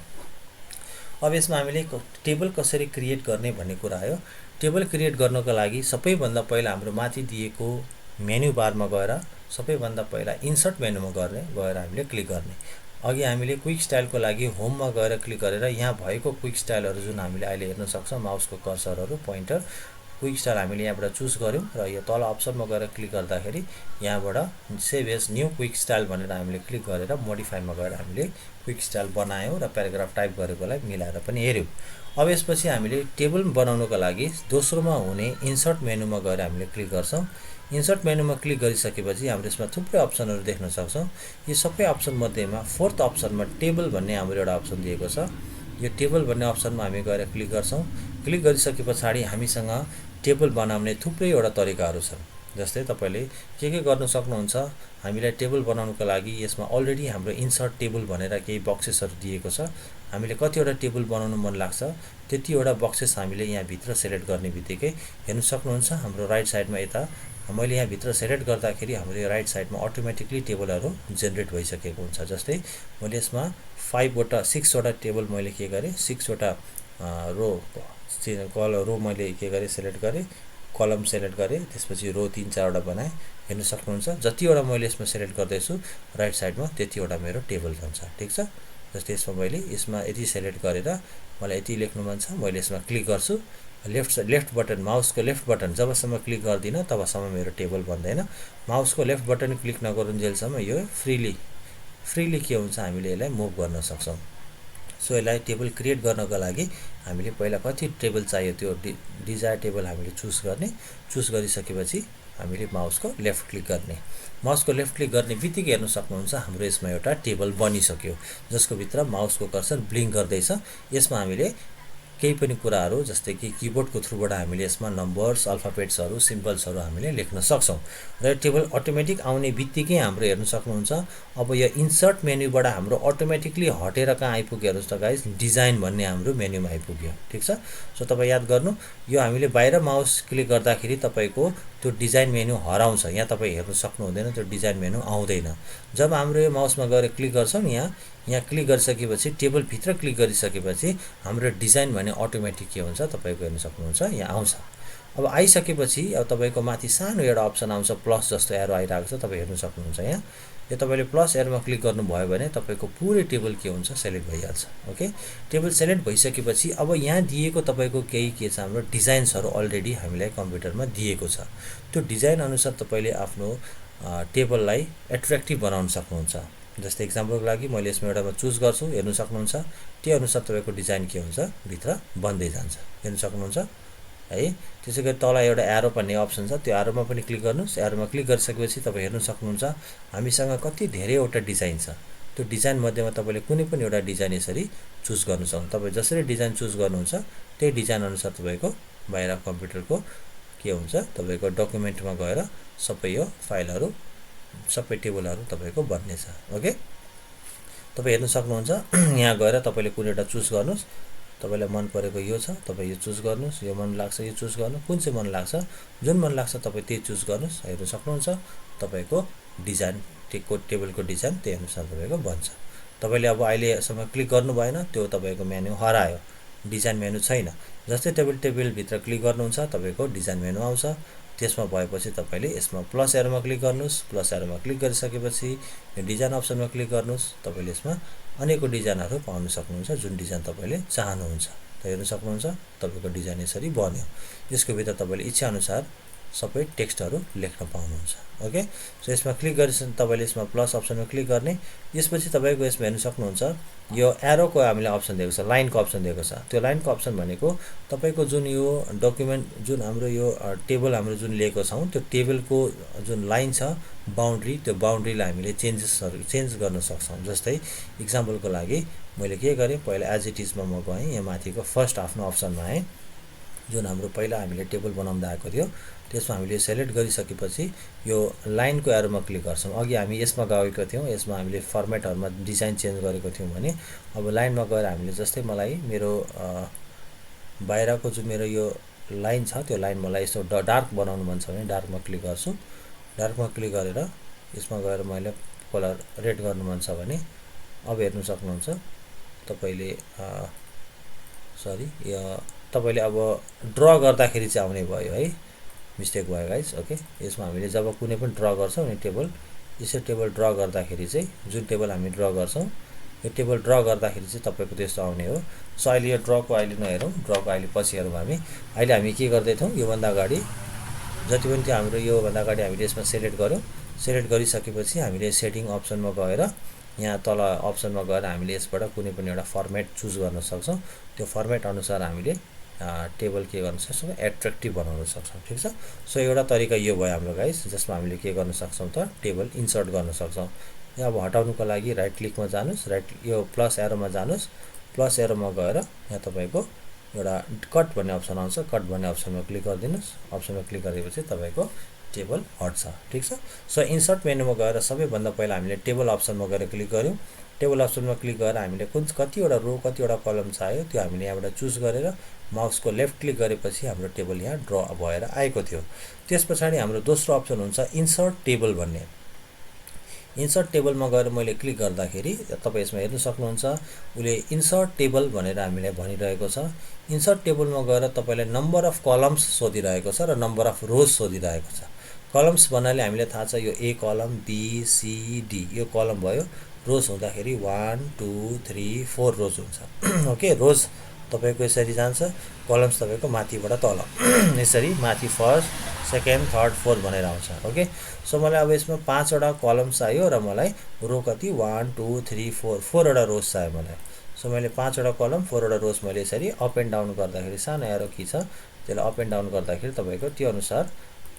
अब यसमा हामीले टेबल कसरी क्रिएट गर्ने भन्ने कुरा आयो। टेबल क्रिएट गर्नको लागि सबैभन्दा पहिला हाम्रो माथि दिएको मेन्यु बारमा गएर सबैभन्दा पहिला इन्सर्ट मेन्युमा गएर हामीले क्लिक गर्ने। अघि हामीले क्विक स्टाइलको लागि होममा गएर क्लिक गरेर यहाँ भएको क्विक स्टाइलहरू जुन हामीले अहिले हेर्न सक्छौँ, माउसको कर्सरहरू पोइन्टर क्विक स्टाइल हामीले यहाँबाट चुज गऱ्यौँ र यो तल अप्सनमा गएर क्लिक गर्दाखेरि यहाँबाट save as new quick style भनेर हामीले क्लिक गरेर मोडिफाईमा गएर हामीले क्विक स्टाइल बनायौँ र प्याराग्राफ टाइप गरेकोलाई मिलाएर पनि हेऱ्यौँ। अब यसपछि हामीले टेबल बनाउनको लागि दोस्रोमा हुने इन्सर्ट मेन्युमा गएर हामीले क्लिक गर्छौँ। इन्सर्ट मेन्युमा क्लिक गरिसकेपछि हाम्रो यसमा थुप्रै अप्सनहरू देख्न सक्छौँ। यो सबै अप्सन मध्येमा फोर्थ अप्सनमा टेबल भन्ने हाम्रो एउटा अप्सन दिएको छ। यो टेबल भन्ने अप्सनमा हामी गएर क्लिक गर्छौँ। क्लिक गरिसके पछाडि हामीसँग टेबल बनाउने थुप्रैवटा तरिकाहरू छन्। जस्तै तपाईँले के गर्नु सक्नुहुन्छ, हामीलाई टेबल बनाउनको लागि यसमा अलरेडी हाम्रो इन्सर्ट टेबल भनेर केही बक्सेसहरू दिएको छ। हामीले कतिवटा टेबल बनाउनु मन लाग्छ त्यतिवटा बक्सेस हामीले यहाँभित्र सेलेक्ट गर्ने बित्तिकै हेर्नु सक्नुहुन्छ हाम्रो राइट साइडमा यता मैले यहाँभित्र सेलेक्ट गर्दाखेरि हाम्रो राइट साइडमा अटोमेटिकली टेबलहरू जेनेरेट भइसकेको हुन्छ। जस्तै मैले यसमा 6वटा टेबल मैले के गरेँ, 6वटा रो मैले के गरेँ सेलेक्ट गरेँ, कलम सेलेक्ट गरेँ, त्यसपछि रो 3-4वटा बनाएँ। हेर्न सक्नुहुन्छ जतिवटा मैले यसमा सेलेक्ट गर्दैछु राइट साइडमा त्यतिवटा मेरो टेबल बन्छ। ठिक छ। जस्तै यसमा यति सेलेक्ट गरेर मलाई यति लेख्नु मन छ, मैले यसमा क्लिक गर्छु। लेफ्ट बटन, माउसको लेफ्ट बटन जबसम्म क्लिक गर्दिनँ तबसम्म मेरो टेबल बन्दैन। माउसको लेफ्ट बटन क्लिक नगरुन्जेलसम्म यो फ्रीली के हुन्छ हामीले यसलाई मुभ गर्न सक्छौँ। सो यसलाई टेबल क्रिएट गर्नको लागि हामीले पहिला कति टेबल चाहियो त्यो डिजायर टेबल हामीले चुज गरिसकेपछि हामीले माउसको लेफ्ट क्लिक गर्ने। माउसको लेफ्ट क्लिक गर्ने बित्तिकै हेर्न सक्नुहुन्छ हाम्रो यसमा एउटा टेबल बनिसक्यो, जसको भित्र माउसको कर्सर ब्लिङ्क गर्दैछ। यसमा हामीले केही पनि कुराहरू जस्तै कि किबोर्डको थ्रुबाट हामीले यसमा नम्बर्स, अल्फाबेट्सहरू, सिम्बल्सहरू हामीले लेख्न सक्छौँ र टेबल अटोमेटिक आउने बित्तिकै हाम्रो हेर्न सक्नुहुन्छ अब यो इन्सर्ट मेन्युबाट हाम्रो अटोमेटिकली हटेर कहाँ आइपुग्यो हेर्नुहोस् त गाइस, डिजाइन भन्ने हाम्रो मेन्युमा आइपुग्यो। ठिक छ। सो तपाईँ याद गर्नु, यो हामीले बाहिर माउस क्लिक गर्दाखेरि तपाईँको त्यो डिजाइन मेन्यु हराउँछ। यहाँ तपाईँ हेर्न सक्नुहुँदैन, त्यो डिजाइन मेन्यु आउँदैन। जब हाम्रो यो माउसमा गएर क्लिक गर्छौँ यहाँ क्लिक गरिसकेपछि टेबलभित्र क्लिक गरिसकेपछि हाम्रो डिजाइन भन्ने अटोमेटिक के हुन्छ तपाईँको हेर्न सक्नुहुन्छ यहाँ आउँछ। अब आइसकेपछि अब तपाईँको माथि सानो एउटा अप्सन आउँछ, प्लस जस्तो एरो आइरहेको छ, तपाईँ हेर्न सक्नुहुन्छ यहाँ। यो तपाईँले प्लस एरोमा क्लिक गर्नुभयो भने तपाईँको पुरै टेबल के हुन्छ सेलेक्ट भइहाल्छ। ओके, टेबल सेलेक्ट भइसकेपछि अब यहाँ दिएको तपाईँको केही के छ, हाम्रो डिजाइन्सहरू अलरेडी हामीलाई कम्प्युटरमा दिएको छ। त्यो डिजाइन अनुसार तपाईँले आफ्नो टेबललाई एट्र्याक्टिभ बनाउन सक्नुहुन्छ। जस्तै इक्जाम्पलको लागि मैले यसमा एउटामा चुज गर्छु, हेर्नु सक्नुहुन्छ त्यो अनुसार तपाईँको डिजाइन के हुन्छ भित्र बन्दै जान्छ। हेर्नु सक्नुहुन्छ है। त्यसै गरी तल एउटा एरो भन्ने अप्सन छ, त्यो एरोमा पनि क्लिक गर्नुहोस्। एरोमा क्लिक गरिसकेपछि तपाईँ हेर्नु सक्नुहुन्छ हामीसँग कति धेरैवटा डिजाइन छ। त्यो डिजाइन मध्येमा तपाईँले कुनै पनि एउटा डिजाइन यसरी चुज गर्नु सक्नुहुन्छ। तपाईँ जसरी डिजाइन चुज गर्नुहुन्छ त्यही डिजाइन अनुसार तपाईँको बाहिर कम्प्युटरको के हुन्छ, तपाईँको डकुमेन्टमा गएर सबै यो फाइलहरू, सबै टेबलहरू तपाईँको बन्नेछ। ओके, तपाईँ हेर्न सक्नुहुन्छ यहाँ गएर तपाईँले कुनै एउटा चुज गर्नुहोस्। तपाईँलाई मन परेको यो छ, तपाईँ यो चुज गर्नुहोस्। यो मन लाग्छ यो चुज गर्नु, कुन चाहिँ मन लाग्छ, जुन मन लाग्छ तपाईँ त्यही चुज गर्नुहोस्। हेर्न सक्नुहुन्छ तपाईँको डिजाइन टेबलको डिजाइन त्यही अनुसार तपाईँको बन्छ। तपाईँले अब अहिलेसम्म क्लिक गर्नु भएन, त्यो तपाईँको मेन्यु हरायो, डिजाइन मेन्यु छैन। जस्तै टेबलभित्र क्लिक गर्नुहुन्छ तपाईँको डिजाइन मेन्यु आउँछ। त्यसमा भएपछि तपाईँले यसमा प्लस एरोमा क्लिक गर्नुहोस्। प्लस एरोमा क्लिक गरिसकेपछि यो डिजाइन अप्सनमा क्लिक गर्नुहोस्। तपाईँले यसमा अनेकौँ डिजाइनहरू पाउन सक्नुहुन्छ, जुन डिजाइन तपाईँले चाहनुहुन्छ। त हेर्न सक्नुहुन्छ तपाईँको डिजाइन यसरी बन्यो। यसको भित्र तपाईँले इच्छाअनुसार सबै टेक्स्टहरू लेख्न पाउनुहुन्छ। ओके, सो यसमा क्लिक गरेपछि तपाईँले यसमा प्लस अप्सनमा क्लिक गर्ने। यसपछि तपाईँको यसमा हेर्न सक्नुहुन्छ यो एरोको हामीले अप्सन दिएको छ, लाइनको अप्सन दिएको छ। त्यो लाइनको अप्सन भनेको तपाईँको जुन यो डकुमेन्ट जुन हाम्रो यो टेबल हाम्रो जुन लिएको छौँ त्यो टेबलको जुन लाइन छ बाउन्ड्री, त्यो बाउन्ड्रीलाई हामीले चेन्ज गर्न सक्छौँ। जस्तै इक्जाम्पलको लागि मैले के गरेँ, पहिला एज इट इजमा म गएँ, यहाँ माथिको फर्स्ट आफ्नो अप्सनमा आएँ, जुन हाम्रो पहिला हामीले टेबल बनाउँदा आएको थियो त्यसमा हामीले सेलेक्ट गरिसकेपछि यो लाइनको एरोमा क्लिक गर्छौँ। अघि हामी यसमा गएको थियौँ, यसमा हामीले फर्मेटहरूमा डिजाइन चेन्ज गरेको थियौँ भने अब लाइनमा गएर हामीले जस्तै मलाई मेरो बाहिरको जुन मेरो यो लाइन छ त्यो लाइन मलाई यसो डार्क बनाउनु मन छ भने डार्कमा क्लिक गर्छु। डार्कमा क्लिक गरेर यसमा गएर मैले कलर रेड गर्नु मन छ भने अब हेर्नु सक्नुहुन्छ तपाईँले तपाईँले अब ड्र गर्दाखेरि चाहिँ आउने भयो है, मिस्टेक भयो गाइस। ओके, यसमा हामीले जब कुनै पनि ड्र गर्छौँ अनि यसरी टेबल ड्र गर्दाखेरि चाहिँ जुन टेबल हामी ड्र गर्छौँ यो टेबल ड्र गर्दाखेरि चाहिँ तपाईँको त्यस्तो आउने हो। सो अहिले यो ड्रको अहिले नहेरौँ, ड्रको अहिले पछि हेरौँ। अहिले हामी के गर्दैथौँ, योभन्दा अगाडि जति पनि त्यो हाम्रो योभन्दा अगाडि हामीले यसमा सेलेक्ट गऱ्यौँ। सेलेक्ट गरिसकेपछि हामीले सेटिङ अप्सनमा गएर यहाँ तल अप्सनमा गएर हामीले यसबाट कुनै पनि एउटा फर्मेट चुज गर्न सक्छौँ। त्यो फर्मेट अनुसार हामीले टेबल के गर्न सक्छौँ, एट्र्याक्टिभ बनाउन सक्छौँ। ठिक छ, सो एउटा तरिका यो भयो हाम्रो गाइस, जसमा हामीले के गर्न सक्छौँ त टेबल इन्सर्ट गर्न सक्छौँ। यहाँ अब हटाउनुको लागि राइट क्लिकमा जानुहोस्, यो प्लस एरोमा जानुहोस्। प्लस एरोमा गएर यहाँ तपाईँको एउटा कट भन्ने अप्सन आउँछ, कट भन्ने अप्सनमा क्लिक गरिदिनुहोस्। अप्सनमा क्लिक गरेपछि तपाईँको टेबल हट्छ। ठिक छ, सो इन्सर्ट मेनुमा गएर सबैभन्दा पहिला हामीले टेबल अप्सनमा गएर क्लिक गऱ्यौँ। टेबल अप्सनमा क्लिक गरेर हामीले कतिवटा रो कतिवटा कलम चाहियो त्यो हामीले यहाँबाट चुज गरेर माउसको लेफ्ट क्लिक गरेपछि हाम्रो टेबल यहाँ ड्र भएर आएको थियो। त्यस पछाडि हाम्रो दोस्रो अप्सन हुन्छ इन्सर्ट टेबल भन्ने। इन्सर्ट टेबलमा गएर मैले क्लिक गर्दाखेरि तपाईँ यसमा हेर्न सक्नुहुन्छ उसले इन्सर्ट टेबल भनेर हामीलाई भनिरहेको छ। इन्सर्ट टेबलमा गएर तपाईँलाई नम्बर अफ कलम्स सोधिरहेको छ र नम्बर अफ रोज सोधिरहेको छ। कलम्स भन्नाले हामीलाई थाहा छ यो ए कलम, बी, सी, डी यो कलम भयो। रोज हुँदाखेरि 1 2 3 4 रोज हुन्छ। ओके, रोज तपाईँको यसरी जान्छ, कलम्स तपाईँको माथिबाट तल यसरी माथि फर्स्ट सेकेन्ड थर्ड फोर्थ भनेर आउँछ। ओके, सो मलाई अब यसमा 5वटा कलम्स चाहियो र मलाई रो कति 1 2 3 4 4वटा रोज चाहियो मलाई। सो मैले 5वटा कलम 4वटा रोज मैले यसरी अप एन्ड डाउन गर्दाखेरि सानो एरो की छ त्यसलाई अप एन्ड डाउन गर्दाखेरि तपाईँको त्यो अनुसार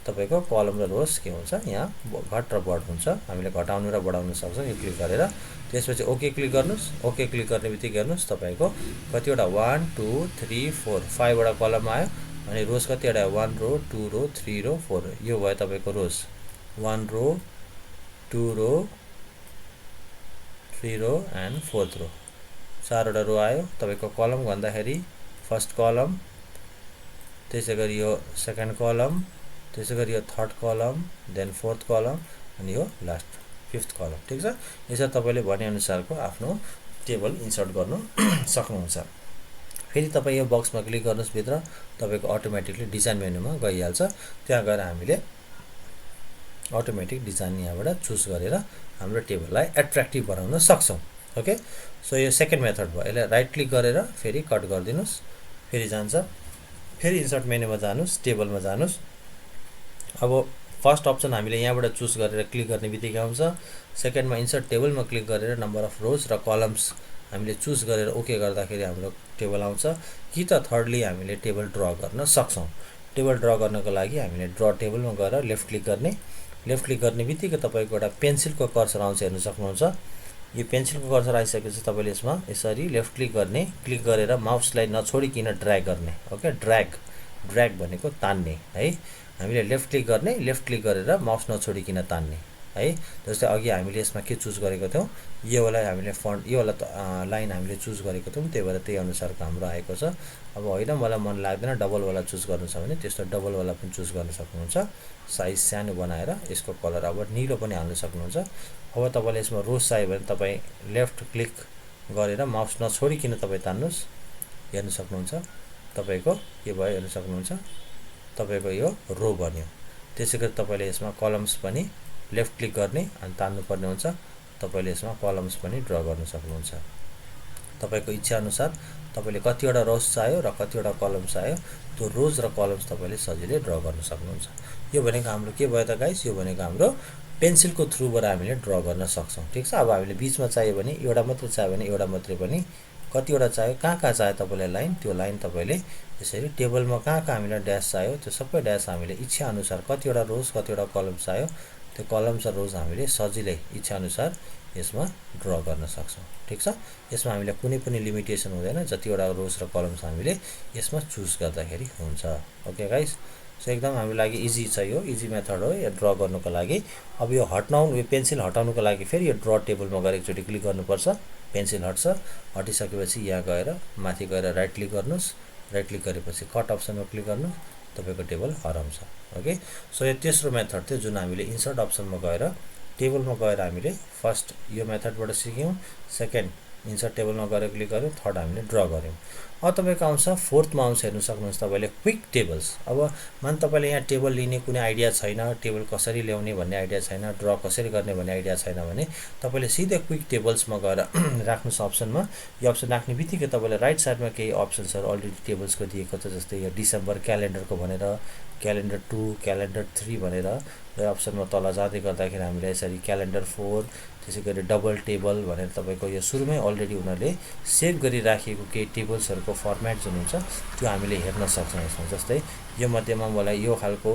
तपाईँको कलम र रोज के हुन्छ यहाँ घट र बढ हुन्छ। हामीले घटाउनु र बढाउन सक्छौँ यो क्लिक गरेर। त्यसपछि ओके क्लिक गर्नुहोस्। ओके क्लिक गर्ने बित्तिकै हेर्नुहोस् तपाईँको कतिवटा 1 2 3 4 5वटा कलम आयो अनि रोज कतिवटा 1 रो 2 रो 3 रो 4 रो यो भयो तपाईँको रोज 1 रो 2 रो 3 रो एन्ड 4th रो 4वटा रो आयो। तपाईँको कलम भन्दाखेरि फर्स्ट कलम, त्यसै गरी यो सेकेन्ड कलम, त्यसै गरी यो थर्ड कलम, देन 4th कलम अनि यो लास्ट 5th कलम। ठिक छ, यसरी तपाईँले भनेअनुसारको आफ्नो टेबल इन्सर्ट गर्नु सक्नुहुन्छ। फेरि तपाईँ यो बक्समा क्लिक गर्नुहोस्, भित्र तपाईँको अटोमेटिकली डिजाइन मेनुमा गइहाल्छ। त्यहाँ गएर हामीले अटोमेटिक डिजाइन यहाँबाट चुज गरेर हाम्रो टेबललाई एट्र्याक्टिभ बनाउन सक्छौँ। ओके, सो यो सेकेन्ड मेथड भयो। यसलाई राइट क्लिक गरेर फेरि कट गरिदिनुहोस्, फेरि जान्छ। फेरि इन्सर्ट मेनुमा जानुहोस्, टेबलमा जानुहोस्। अब फर्स्ट अप्सन हामीले यहाँबाट चुज गरेर क्लिक गर्ने बित्तिकै आउँछ। सेकेन्डमा इन्सर्ट टेबलमा क्लिक गरेर नम्बर अफ रोज र कलम्स हामीले चुज गरेर ओके गर्दाखेरि हाम्रो टेबल आउँछ। कि त थर्डली हामीले टेबल ड्र गर्न सक्छौँ। टेबल ड्र गर्नको लागि हामीले ड्र टेबलमा गएर लेफ्ट क्लिक गर्ने। लेफ्ट क्लिक गर्ने बित्तिकै तपाईँको एउटा पेन्सिलको कर्सर आउँछ, हेर्न सक्नुहुन्छ। यो पेन्सिलको कर्सर आइसकेपछि तपाईँले यसमा यसरी लेफ्ट क्लिक गर्ने, क्लिक गरेर माउसलाई नछोडिकन ड्र्याग गर्ने। ओके, ड्र्याग भनेको तान्ने है। हामीले लेफ्ट क्लिक गर्ने, लेफ्ट क्लिक गरेर माउस नछोडिकन तान्ने है। जस्तै अघि हामीले यसमा के चुज गरेको थियौँ, यो वाला हामीले फन्ट यो वाला लाइन हामीले चुज गरेको थियौँ, त्यही भएर त्यही अनुसारको हाम्रो आएको छ। अब होइन मलाई मन लाग्दैन डबलवाला चुज गर्नु छ भने त्यस्तो डबलवाला पनि चुज गर्न सक्नुहुन्छ। साइज सानो बनाएर यसको कलर अब निलो पनि हाल्न सक्नुहुन्छ। अब तपाईँले यसमा रोज चाहियो भने तपाईँ लेफ्ट क्लिक गरेर माउस नछोडिकन तपाईँ तान्नुहोस्, हेर्न सक्नुहुन्छ। तपाईँको के भयो हेर्न सक्नुहुन्छ, तपाईँको यो रो बन्यो। त्यसै गरी तपाईँले यसमा कलम्स पनि लेफ्ट क्लिक गर्ने अनि तान्नुपर्ने हुन्छ। तपाईँले यसमा कलम्स पनि ड्र गर्न सक्नुहुन्छ। तपाईँको इच्छाअनुसार तपाईँले कतिवटा रोज चाहियो र कतिवटा कलम चाहियो त्यो रोज र कलम्स तपाईँले सजिलै ड्र गर्न सक्नुहुन्छ। यो भनेको हाम्रो के भयो त गाइस, यो भनेको हाम्रो पेन्सिलको थ्रुबाट हामीले ड्र गर्न सक्छौँ। ठिक छ। अब हामीले बिचमा चाहियो भने एउटा मात्रै चाहियो भने एउटा मात्रै पनि, कतिवटा चाहियो, कहाँ कहाँ चाहियो तपाईँलाई लाइन, त्यो लाइन तपाईँले यसरी टेबलमा कहाँ कहाँ हामीलाई ड्यास चाहियो त्यो सबै ड्यास हामीले इच्छाअनुसार कतिवटा रोज कतिवटा कलम चाहियो त्यो कलम्स र रोज हामीले सजिलै इच्छाअनुसार यसमा ड्र गर्न सक्छौँ। ठिक छ। यसमा हामीलाई कुनै पनि लिमिटेसन हुँदैन, जतिवटा रोज र कलम्स हामीले यसमा चुज गर्दाखेरि हुन्छ। ओके गाइस, सो एकदम हाम्रो लागि इजी छ, यो इजी मेथड हो यो ड्र गर्नुको लागि। अब यो हटाउनु, यो पेन्सिल हटाउनुको लागि फेरि यो ड्र टेबलमा गएर एकचोटि क्लिक गर्नुपर्छ। पेन्सिल हट्छ, हटिसकेपछि यहाँ गएर माथि गएर राइट क्लिक गर्नुहोस्, राइट क्लिक गरेपछि कट अप्सनमा क्लिक गर्नु, तपाईँको टेबल हराउँछ। ओके, सो यो तेस्रो मेथड थियो जुन हामीले इन्सर्ट अप्सनमा गएर टेबलमा गएर हामीले फर्स्ट यो मेथडबाट सिक्यौँ, सेकेन्ड इन्सर्ट टेबलमा गएर क्लिक गऱ्यौँ, थर्ड हामीले ड्र गऱ्यौँ। अब तपाईँको आउँछ फोर्थमा आउँछ, हेर्नु सक्नुहुन्छ तपाईँले क्विक टेबल्स। अब मान तपाईँले यहाँ टेबल लिने कुनै आइडिया छैन, टेबल कसरी ल्याउने भन्ने आइडिया छैन, ड्र कसरी गर्ने भन्ने आइडिया छैन भने तपाईँले सिधै क्विक टेबल्समा गएर राख्नुहोस् अप्सनमा। यो अप्सन राख्ने बित्तिकै तपाईँलाई राइट साइडमा केही अप्सन्सहरू अलरेडी टेबल्सको दिएको छ, जस्तै यो डिसेम्बर क्यालेन्डरको भनेर, क्यालेन्डर 2, क्यालेन्डर 3 भनेर। र अप्सनमा तल जाँदै गर्दाखेरि हामीलाई यसरी क्यालेन्डर 4, त्यसै गरी डबल टेबल भनेर तपाईँको यो सुरुमै अलरेडी उनीहरूले सेभ गरिराखेको केही टेबल्सहरूको फर्मेट जुन हुन्छ त्यो हामीले हेर्न सक्छौँ यसमा। जस्तै यो मध्येमा मलाई यो खालको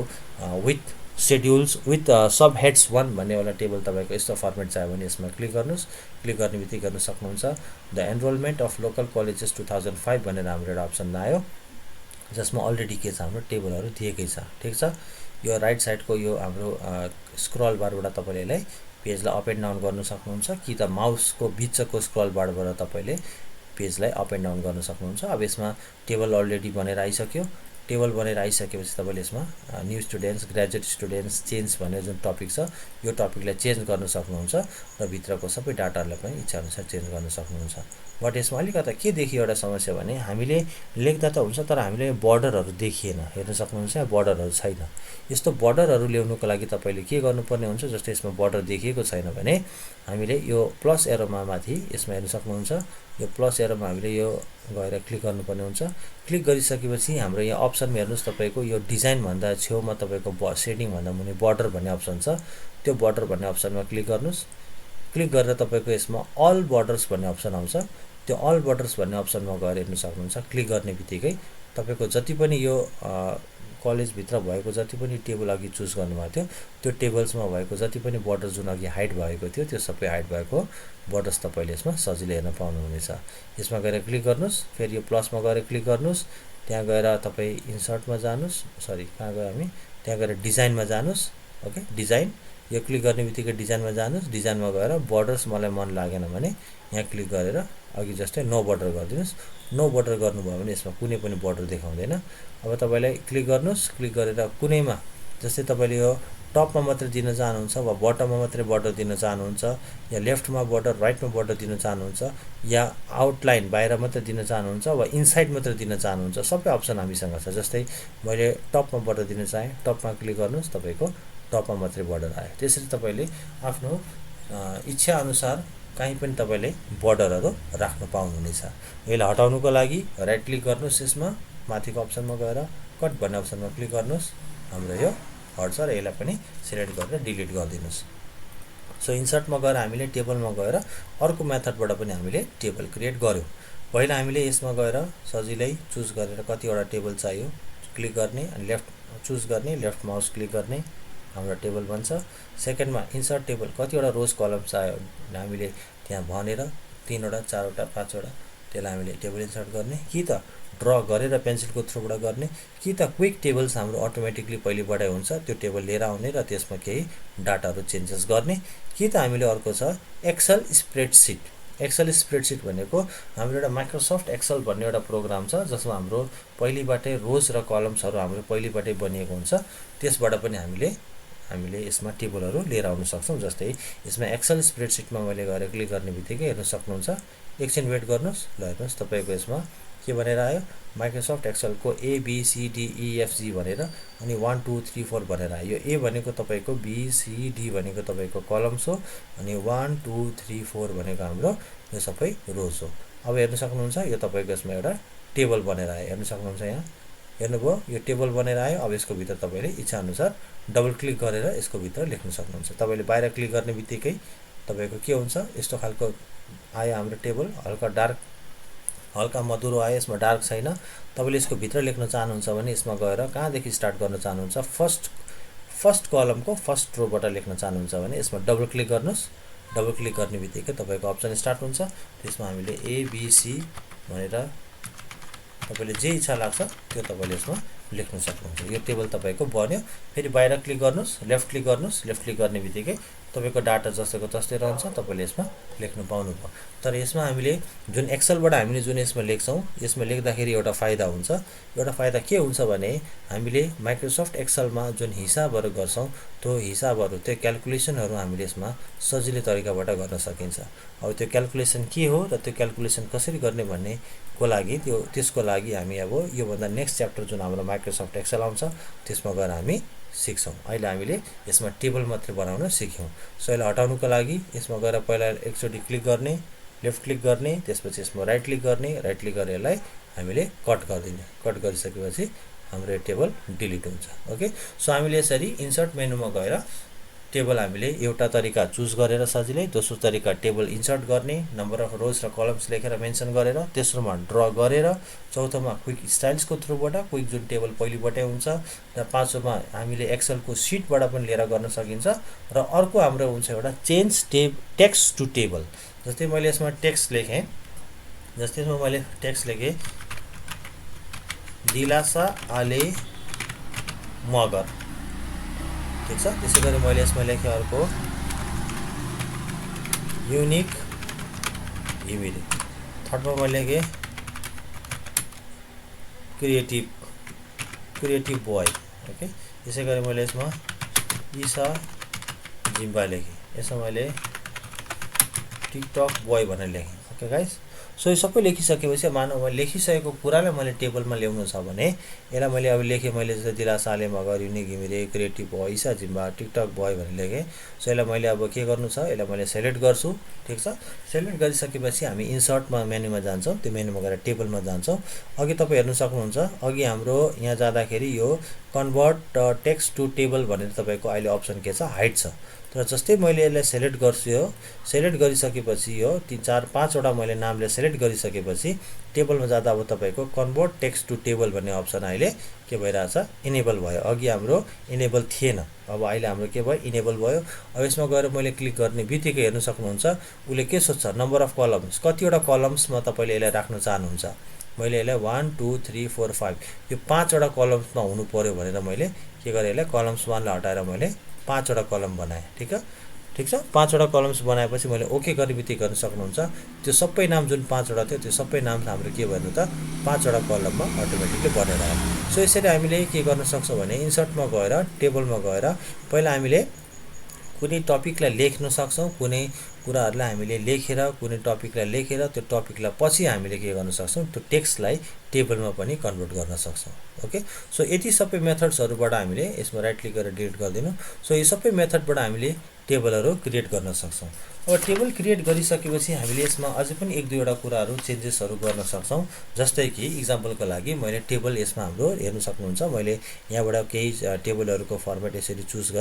with schedules with sub heads 1 भन्नेवाला टेबल तपाईँको यस्तो फर्मेट चाहियो भने यसमा क्लिक गर्नुहोस्। क्लिक गर्ने बित्तिकै गर्न सक्नुहुन्छ the enrolment of local colleges 2005 भनेर हाम्रो एउटा अप्सन आयो, जसमा अलरेडी के छ हाम्रो टेबलहरू दिएकै छ। ठिक छ। यो राइट साइडको यो हाम्रो स्क्रल बारबाट तपाईँले यसलाई पेजलाई अप एन्ड डाउन गर्न सक्नुहुन्छ, कि त माउसको बिचको स्क्रल बारबाट तपाईँले पेजलाई अप एन्ड डाउन गर्न सक्नुहुन्छ। अब यसमा टेबल अलरेडी बनेर आइसक्यो। टेबल बनेर आइसकेपछि तपाईँले यसमा new students, graduate students, change भन्ने जुन टपिक छ यो टपिकलाई चेन्ज गर्न सक्नुहुन्छ र भित्रको सबै डाटाहरूलाई पनि इच्छाअनुसार चेन्ज गर्न सक्नुहुन्छ। बट यसमा अलिकता के देखियो एउटा समस्या भने हामीले लेख्दा त हुन्छ तर हामीले बर्डरहरू देखिएन। हेर्न सक्नुहुन्छ यहाँ बर्डरहरू छैन। यस्तो बर्डरहरू ल्याउनुको लागि तपाईँले के गर्नुपर्ने हुन्छ, जस्तै यसमा बर्डर देखिएको छैन भने हामीले यो प्लस एरोमा माथि यसमा हेर्न सक्नुहुन्छ, यो प्लस एरोमा हामीले यो गएर क्लिक गर्नुपर्ने हुन्छ। क्लिक गरिसकेपछि हाम्रो यहाँ अप्सनमा हेर्नुहोस् तपाईँको यो डिजाइनभन्दा छेउमा तपाईँको सेडिङभन्दा मुनि बर्डर भन्ने अप्सन छ, त्यो बर्डर भन्ने अप्सनमा क्लिक गर्नुहोस्। क्लिक गरेर तपाईँको यसमा अल बर्डर्स भन्ने अप्सन आउँछ, त्यो अल बर्डर्स भन्ने अप्सनमा गएर हेर्न सक्नुहुन्छ। क्लिक गर्ने बित्तिकै तपाईँको जति पनि यो कलेजभित्र भएको जति पनि टेबल अघि चुज गर्नुभएको थियो त्यो टेबल्समा भएको जति पनि बर्डर जुन अघि हाइड भएको थियो त्यो सबै हाइड भएको बर्डर्स तपाईँले यसमा सजिलै हेर्न पाउनुहुनेछ। यसमा गएर क्लिक गर्नुहोस्, फेरि यो प्लसमा गएर क्लिक गर्नुहोस्, त्यहाँ गएर तपाईँ इन्सर्टमा जानुहोस्, कहाँ गयो हामी, त्यहाँ गएर डिजाइनमा जानुहोस्। ओके, डिजाइन, यो क्लिक गर्ने बित्तिकै डिजाइनमा जानुहोस्। डिजाइनमा गएर बर्डर्स मलाई मन लागेन भने यहाँ क्लिक गरेर अघि जस्तै नो बर्डर गरिदिनुहोस्। नो बर्डर गर्नुभयो भने यसमा कुनै पनि बर्डर देखाउँदैन। अब तपाईँलाई क्लिक गर्नुहोस्, क्लिक गरेर कुनैमा जस्तै तपाईँले यो टपमा मात्रै दिन चाहनुहुन्छ वा बटममा मात्रै बर्डर दिन चाहनुहुन्छ, या लेफ्टमा बर्डर राइटमा बर्डर दिन चाहनुहुन्छ, या आउटलाइन बाहिर मात्रै दिन चाहनुहुन्छ वा इनसाइड मात्रै दिन चाहनुहुन्छ, सबै अप्सन हामीसँग छ। जस्तै मैले टपमा बर्डर दिन चाहेँ, टपमा क्लिक गर्नुहोस्, तपाईँको टपमा मात्रै बर्डर आयो। त्यसरी तपाईँले आफ्नो इच्छाअनुसार कहीँ पनि तपाईँले बर्डरहरू राख्न पाउनुहुनेछ। यसलाई हटाउनुको लागि राइट क्लिक गर्नुहोस्, यसमा माथिको अप्सनमा गएर कट भन्ने अप्सनमा क्लिक गर्नुहोस्, हाम्रो यो हट्छ र यसलाई पनि सिलेक्ट गरेर डिलिट गरिदिनुहोस्। सो इन्सर्टमा गएर हामीले टेबलमा गएर अर्को मेथडबाट पनि हामीले टेबल क्रिएट गऱ्यौँ। पहिला हामीले यसमा गएर सजिलै चुज गरेर कतिवटा टेबल चाहियो क्लिक गर्ने, अनि लेफ्ट चुज गर्ने, लेफ्ट माउस क्लिक गर्ने, हाम्रो टेबल बन्छ। सेकेन्डमा इन्सर्ट टेबल, कतिवटा रोज कलम चाहियो हामीले त्यहाँ भनेर 3 वटा 4 वटा 5 वटा त्यसलाई हामीले टेबल इन्सर्ट गर्ने, कि त ड्र गरेर पेन्सिलको थ्रुबाट गर्ने, कि त क्विक टेबल्स हाम्रो अटोमेटिकली पहिलेबाटै हुन्छ त्यो टेबल लिएर आउने र त्यसमा केही डाटाहरू चेन्जेस गर्ने, कि त हामीले अर्को छ एक्सेल स्प्रेडसिट। एक्सेल स्प्रेडसिट भनेको हाम्रो एउटा माइक्रोसफ्ट एक्सेल भन्ने एउटा प्रोग्राम छ जसमा हाम्रो पहिलेबाटै रोज र कलम्सहरू हाम्रो पहिलेबाटै बनिएको हुन्छ। त्यसबाट पनि हामीले यसमा टेबलहरू लिएर आउन सक्छौँ। जस्तै यसमा एक्सेल स्प्रेडसिटमा मैले गएर क्लिक गर्ने बित्तिकै हेर्न सक्नुहुन्छ, एकछिन वेट गर्नुहोस्। ल हेर्नुहोस् तपाईँको यसमा के भनेर आयो, माइक्रोसफ्ट एक्सेलको ABCDEFG भनेर, अनि 1 2 3 4 भनेर आयो। यो ए भनेको तपाईँको BCD भनेको तपाईँको कलम्स हो, अनि 1 2 3 4 भनेको हाम्रो यो सबै रोज हो। अब हेर्न सक्नुहुन्छ यो तपाईँको यसमा एउटा टेबल बनेर आयो, हेर्न सक्नुहुन्छ यहाँ हेर्नुभयो यो टेबल बनेर आयो। अब यसको भित्र तपाईँले इच्छाअनुसार डबल क्लिक गरेर यसको भित्र लेख्न सक्नुहुन्छ। तपाईँले बाहिर क्लिक गर्ने बित्तिकै तपाईँको के हुन्छ, यस्तो खालको आयो हाम्रो टेबल। हल्का मधुरो आयो, यसमा डार्क छैन। तपाईँले यसको भित्र लेख्न चाहनुहुन्छ भने यसमा गएर कहाँदेखि स्टार्ट गर्न चाहनुहुन्छ, फर्स्ट कलमको फर्स्ट रोबाट लेख्न चाहनुहुन्छ भने यसमा डबल क्लिक गर्नुहोस्। डबल क्लिक गर्ने बित्तिकै तपाईँको अप्सन स्टार्ट हुन्छ। त्यसमा हामीले एबिसी भनेर तपाईँले जे इच्छा लाग्छ त्यो तपाईँले यसमा लेख्न सक्नुहुन्छ। यो टेबल तपाईँको बन्यो। फेरि बाहिर क्लिक गर्नुहोस्, लेफ्ट क्लिक गर्नुहोस्। लेफ्ट क्लिक गर्ने बित्तिकै तपाईँको डाटा जस्तोको तस्तै रहन्छ, तपाईँले यसमा लेख्न पाउनुभयो। तर यसमा हामीले जुन एक्सेलबाट हामीले जुन यसमा लेख्छौँ, यसमा लेख्दाखेरि एउटा फाइदा हुन्छ। एउटा फाइदा के हुन्छ भने हामीले माइक्रोसफ्ट एक्सेलमा जुन हिसाबहरू गर्छौँ त्यो हिसाबहरू, त्यो क्याल्कुलेसनहरू हामीले यसमा सजिलो तरिकाबाट गर्न सकिन्छ। अब त्यो क्याल्कुलेसन के हो र त्यो क्याल्कुलेसन कसरी गर्ने भन्नेको लागि त्यसको लागि हामी अब योभन्दा नेक्स्ट च्याप्टर जुन हाम्रो माइक्रोसफ्ट एक्सेल आउँछ त्यसमा गएर हामी सिक्छौँ। अहिले हामीले यसमा टेबल मात्रै बनाउन सिक्यौँ। सो यसलाई हटाउनुको लागि यसमा गएर पहिला एकचोटि क्लिक गर्ने, लेफ्ट क्लिक गर्ने, त्यसपछि यसमा राइट क्लिक गर्ने, राइट क्लिक गरेर यसलाई हामीले कट गरिदिने। कट गरिसकेपछि हाम्रो यो टेबल डिलिट हुन्छ। ओके, सो हामीले यसरी इन्सर्ट मेनुमा गएर टेबल हामीले एउटा तरिका चुज गरेर सजिलै, दोस्रो तरिका टेबल इन्सर्ट गर्ने, नम्बर अफ रोज र कलम्स लेखेर मेन्सन गरेर, तेस्रोमा ड्र गरेर, चौथोमा क्विक स्टाइल्सको थ्रुबाट, क्विक जुन टेबल पहिलोबाटै हुन्छ, र पाँचौँमा हामीले एक्सेलको सिटबाट पनि लिएर गर्न सकिन्छ। र अर्को हाम्रो हुन्छ एउटा चेन्ज टेक्स्ट टु टेबल। जस्तै मैले यसमा टेक्स्ट लेखेँ, दिलासा आले मगर, ठिक छ। त्यसै गरी मैले यसमा लेखेँ अर्को युनिक घिमिरे। थर्डमा मैले लेखेँ क्रिएटिभ बोय। ओके, त्यसै गरी मैले यसमा ईसा जिम्बा लेखेँ। यसमा मैले टिकटक बोय भनेर लेखेँ। ओके गाइस, सो यो सबै लेखिसकेपछि मानव मैले लेखिसकेको कुरालाई मैले टेबलमा ल्याउनु छ भने यसलाई मैले अब लेखेँ, मैले जस्तै Dilasa Ale Magar, unique Ghimire, creative boy, Isa Jimba, TikTok boy भनेर लेखेँ। सो यसलाई मैले अब के गर्नु छ, यसलाई मैले सेलेक्ट गर्छु। ठिक छ, सेलेक्ट गरिसकेपछि हामी इन्सर्टमा मेनुमा जान्छौँ। त्यो मेनुमा गएर टेबलमा जान्छौँ। अघि तपाईँ हेर्न सक्नुहुन्छ, अघि हाम्रो यहाँ जाँदाखेरि यो कन्भर्ट टेक्स्ट टु टेबल भनेर तपाईँको अहिले अप्सन के छ, हाइड छ। तर जस्तै मैले यसलाई सेलेक्ट गर्छु, यो सेलेक्ट गरिसकेपछि यो 3, 4, 5वटा मैले नामले सेलेक्ट गरिसकेपछि टेबलमा जाँदा अब तपाईँको कन्भर्ट टेक्स्ट टु टेबल भन्ने अप्सन अहिले के भइरहेछ, इनेबल भयो। अघि हाम्रो इनेबल थिएन, अब अहिले हाम्रो के भयो, इनेबल भयो। अब यसमा गएर मैले क्लिक गर्ने बित्तिकै हेर्न सक्नुहुन्छ उसले के सोध्छ, नम्बर अफ कलम्स, कतिवटा कलम्समा तपाईँले यसलाई राख्न चाहनुहुन्छ। मैले यसलाई 1, 2, 3, 4, 5 यो 5वटा कलम्समा हुनु पर्यो भनेर मैले के गरेँ, यसलाई कलम्स 1लाई हटाएर मैले 5वटा कलम बनाएँ। ठिक छ, 5वटा कलम्स बनाएपछि मैले ओके गर्ने बित्तिकै गर्न सक्नुहुन्छ त्यो सबै नाम जुन 5वटा थियो त्यो सबै नाम हाम्रो के भन्नु त 5वटा कलममा अटोमेटिकली बनेर आयो। सो यसरी हामीले के गर्न सक्छौँ भने इन्सर्टमा गएर टेबलमा गएर पहिला हामीले कुनै टपिकलाई लेख्न सक्छौँ, कुनै कुराहरूलाई हामीले लेखेर, कुनै टपिकलाई लेखेर त्यो टपिकलाई पछि हामीले के गर्न सक्छौँ, त्यो टेक्स्टलाई टेबलमा पनि कन्भर्ट गर्न सक्छौँ। ओके, सो यति सबै मेथड्सहरूबाट हामीले यसमा राइट क्लिक गरेर डिलिट गरिदिनु। सो यो सबै मेथडबाट हामीले टेबलहरू क्रिएट गर्न सक्छौँ। अब टेबल क्रिएट गरिसकेपछि हामीले यसमा अझै पनि 1-2वटा कुराहरू चेन्जेसहरू गर्न सक्छौँ। जस्तै कि इक्जाम्पलको लागि मैले टेबल यसमा हाम्रो हेर्न सक्नुहुन्छ, मैले यहाँबाट केही टेबलहरूको फर्मेट यसरी चुज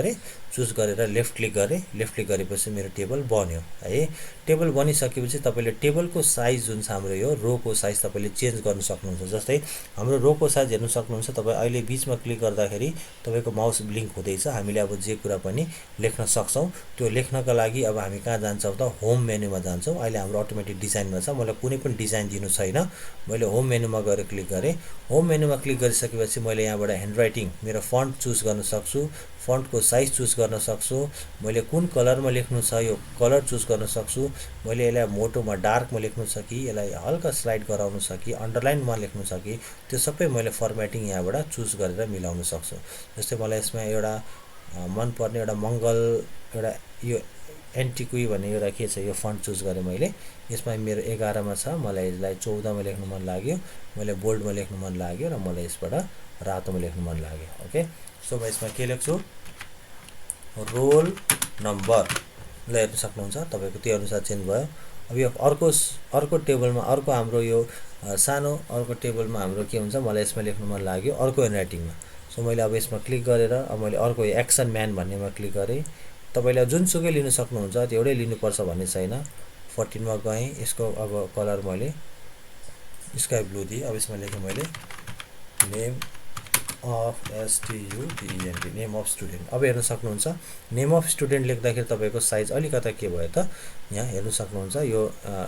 गरेर लेफ्ट क्लिक गरेपछि मेरो टेबल बन्यो है। टेबल बनिसकेपछि तपाईँले टेबलको साइज जुन छ हाम्रो यो रोको साइज तपाईँले चेन्ज गर्न सक्नुहुन्छ। जस्तै हाम्रो रोको साइज हेर्न सक्नुहुन्छ, तपाईँ अहिले बिचमा क्लिक गर्दाखेरि तपाईँको माउस ब्लिङ्क हुँदैछ। हामीले अब जे कुरा पनि लेख्न सक्छौँ। त्यो लेख्नका लागि अब हामी कहाँ जान्छौँ त, होम मेनुमा जान्छौँ। अहिले हाम्रो अटोमेटिक डिजाइनमा छ, मलाई कुनै पनि डिजाइन दिनु छैन। मैले होम मेनुमा गएर क्लिक गरेँ। होम मेनुमा क्लिक गरिसकेपछि मैले यहाँबाट ह्यान्डराइटिङ मेरो फन्ट चुज गर्न सक्छु, फन्टको साइज चुज गर्न सक्छु, मैले कुन कलरमा लेख्नु छ यो कलर चुज गर्न सक्छु, मैले यसलाई मोटोमा डार्कमा लेख्नु छ कि यसलाई हल्का स्लाइड गराउनु छ कि अन्डरलाइनमा लेख्नु छ कि त्यो सबै मैले फर्मेटिङ यहाँबाट चुज गरेर मिलाउन सक्छु। जस्तै मलाई यसमा एउटा मनपर्ने एउटा मङ्गल, एउटा यो एन्टिक्वी भन्ने एउटा के छ, यो फन्ट चुज गरेँ मैले। यसमा मेरो 11मा छ, मलाई यसलाई 14मा लेख्नु मन लाग्यो, मैले बोल्डमा लेख्नु मन लाग्यो र मलाई यसबाट रातोमा लेख्नु मन लाग्यो। ओके, सो म यसमा के लेख्छु, रोल नम्बर, ल हेर्न सक्नुहुन्छ तपाईँको त्यो अनुसार चेन्ज भयो। अब यो अर्को टेबलमा अर्को हाम्रो यो सानो अर्को टेबलमा हाम्रो के हुन्छ, मलाई यसमा लेख्नु मन लाग्यो अर्को ह्यान्डराइटिङमा। सो मैले अब यसमा क्लिक गरेर अब मैले अर्को एक्सन म्यान भन्नेमा क्लिक गरेँ। तपाईँले जुनसुकै लिन सक्नुहुन्छ, त्यो एउटै लिनुपर्छ भन्ने छैन। 14 मा गएँ, यसको अब कलर मैले स्काई ब्लू दिएँ। अब यसमा लेखेँ मैले name of STUDENT, name of student. अब हेर्न सक्नुहुन्छ नेम अफ स्टुडेन्ट लेख्दाखेरि तपाईँको साइज अलिकता के भयो त, यहाँ हेर्न सक्नुहुन्छ यो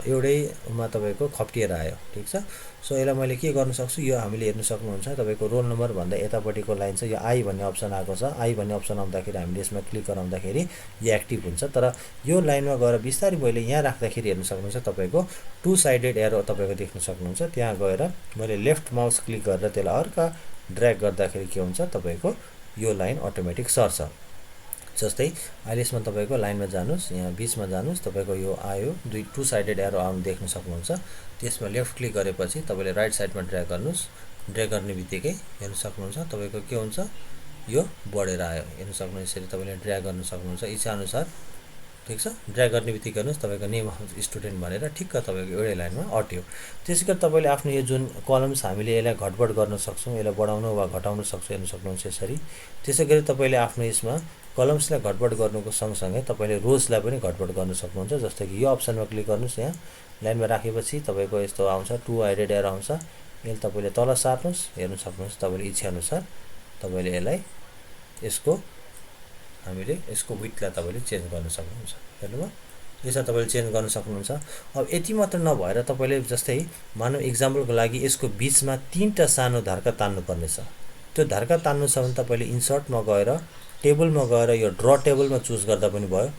एउटैमा तपाईँको खप्टिएर आयो। ठिक छ। सो यसलाई मैले के गर्न सक्छु, यो हामीले हेर्न सक्नुहुन्छ तपाईँको रोल नम्बर भन्दा यतापट्टिको लाइन छ, यो आई भन्ने अप्सन आएको छ। आई भन्ने अप्सन आउँदाखेरि हामीले यसमा क्लिक गराउँदाखेरि यो एक्टिभ हुन्छ। तर यो लाइनमा गएर बिस्तारै मैले यहाँ राख्दाखेरि हेर्न सक्नुहुन्छ तपाईँको 2 साइडेड एरो तपाईँको देख्न सक्नुहुन्छ। त्यहाँ गएर मैले लेफ्ट माउस क्लिक गरेर त्यसलाई अर्का ड्र्याग गर्दाखेरि के हुन्छ, तपाईँको यो लाइन अटोमेटिक सर्छ। जस्तै अहिले यसमा तपाईँको लाइनमा जानुहोस्, यहाँ बिचमा जानुहोस्, तपाईँको यो आयो 2 साइडेड एरो आउनु देख्न सक्नुहुन्छ। त्यसमा लेफ्ट क्लिक गरेपछि तपाईँले राइट साइडमा ड्र्याग गर्नुहोस्। ड्र्याग गर्ने बित्तिकै हेर्न सक्नुहुन्छ तपाईँको के हुन्छ, यो बढेर आयो। हेर्न सक्नुहुन्छ यसरी तपाईँले ड्र्याग गर्न सक्नुहुन्छ इच्छाअनुसार। ठिक छ। ड्र्याग गर्ने बित्तिकै हेर्नुहोस् तपाईँको नेम अफ स्टुडेन्ट भनेर ठिक्क तपाईँको एउटै लाइनमा अट्यो। त्यसै गरी तपाईँले आफ्नो यो जुन कलम्स हामीले यसलाई घटबड गर्न सक्छौँ, यसलाई बढाउन वा घटाउन सक्छौँ, हेर्न सक्नुहुन्छ यसरी। त्यसै गरी तपाईँले आफ्नो यसमा कलम्सलाई घटबड गर्नुको सँगसँगै तपाईँले रोजलाई पनि घटबड गर्न सक्नुहुन्छ। जस्तै कि यो अप्सनमा क्लिक गर्नुहोस्, यहाँ लाइनमा राखेपछि तपाईँको यस्तो आउँछ 2 साइडेड एरो आउँछ। यसले तपाईँले तल सार्नुहोस्, हेर्न सक्नुहुन्छ तपाईँले इच्छाअनुसार तपाईँले यसलाई हामीले यसको विड्थलाई तपाईँले चेन्ज गर्न सक्नुहुन्छ। हेर्नुभयो, यसरी तपाईँले चेन्ज गर्न सक्नुहुन्छ। अब यति मात्र नभएर तपाईँले जस्तै मानव इक्जाम्पलको लागि यसको बिचमा 3टा सानो धर्का तान्नुपर्ने छ। त्यो धर्का तान्नु छ भने तपाईँले इन्सर्टमा गएर टेबलमा गएर यो ड्र टेबलमा चुज गर्दा पनि भयो।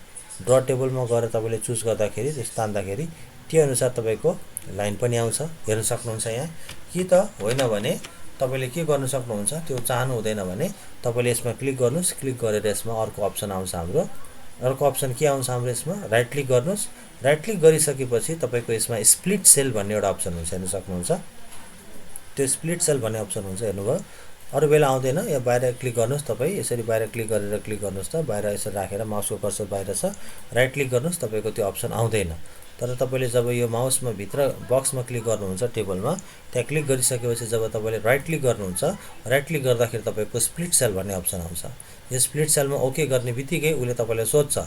ड्र टेबलमा गएर तपाईँले चुज गर्दाखेरि त्यस तान्दाखेरि त्यो अनुसार तपाईँको लाइन पनि आउँछ। हेर्न सक्नुहुन्छ यहाँ। कि त होइन भने तपाईँले के गर्न सक्नुहुन्छ, त्यो चाहनु हुँदैन भने तपाईँले यसमा क्लिक गर्नुहोस्। क्लिक गरेर यसमा अर्को अप्सन आउँछ हाम्रो। अर्को अप्सन के आउँछ हाम्रो यसमा, राइट क्लिक गर्नुहोस्। राइट क्लिक गरिसकेपछि तपाईँको यसमा स्प्लिट सेल भन्ने एउटा अप्सन हुन्छ, हेर्न सक्नुहुन्छ। त्यो स्प्लिट सेल भन्ने अप्सन हुन्छ, हेर्नुभयो। अरू बेला आउँदैन। यहाँ बाहिर क्लिक गर्नुहोस्, तपाईँ यसरी बाहिर क्लिक गरेर क्लिक गर्नुहोस् त, बाहिर यसरी राखेर माउसको कर्सर बाहिर छ, राइट क्लिक गर्नुहोस्, तपाईँको त्यो अप्सन आउँदैन। तर तपाईँले जब यो माउसमा भित्र बक्समा क्लिक गर्नुहुन्छ टेबलमा, त्यहाँ क्लिक गरिसकेपछि जब तपाईँले राइट क्लिक गर्नुहुन्छ, राइट क्लिक गर्दाखेरि तपाईँको स्प्लिट सेल भन्ने अप्सन आउँछ। यो स्प्लिट सेलमा ओके गर्ने बित्तिकै उसले तपाईँलाई सोध्छ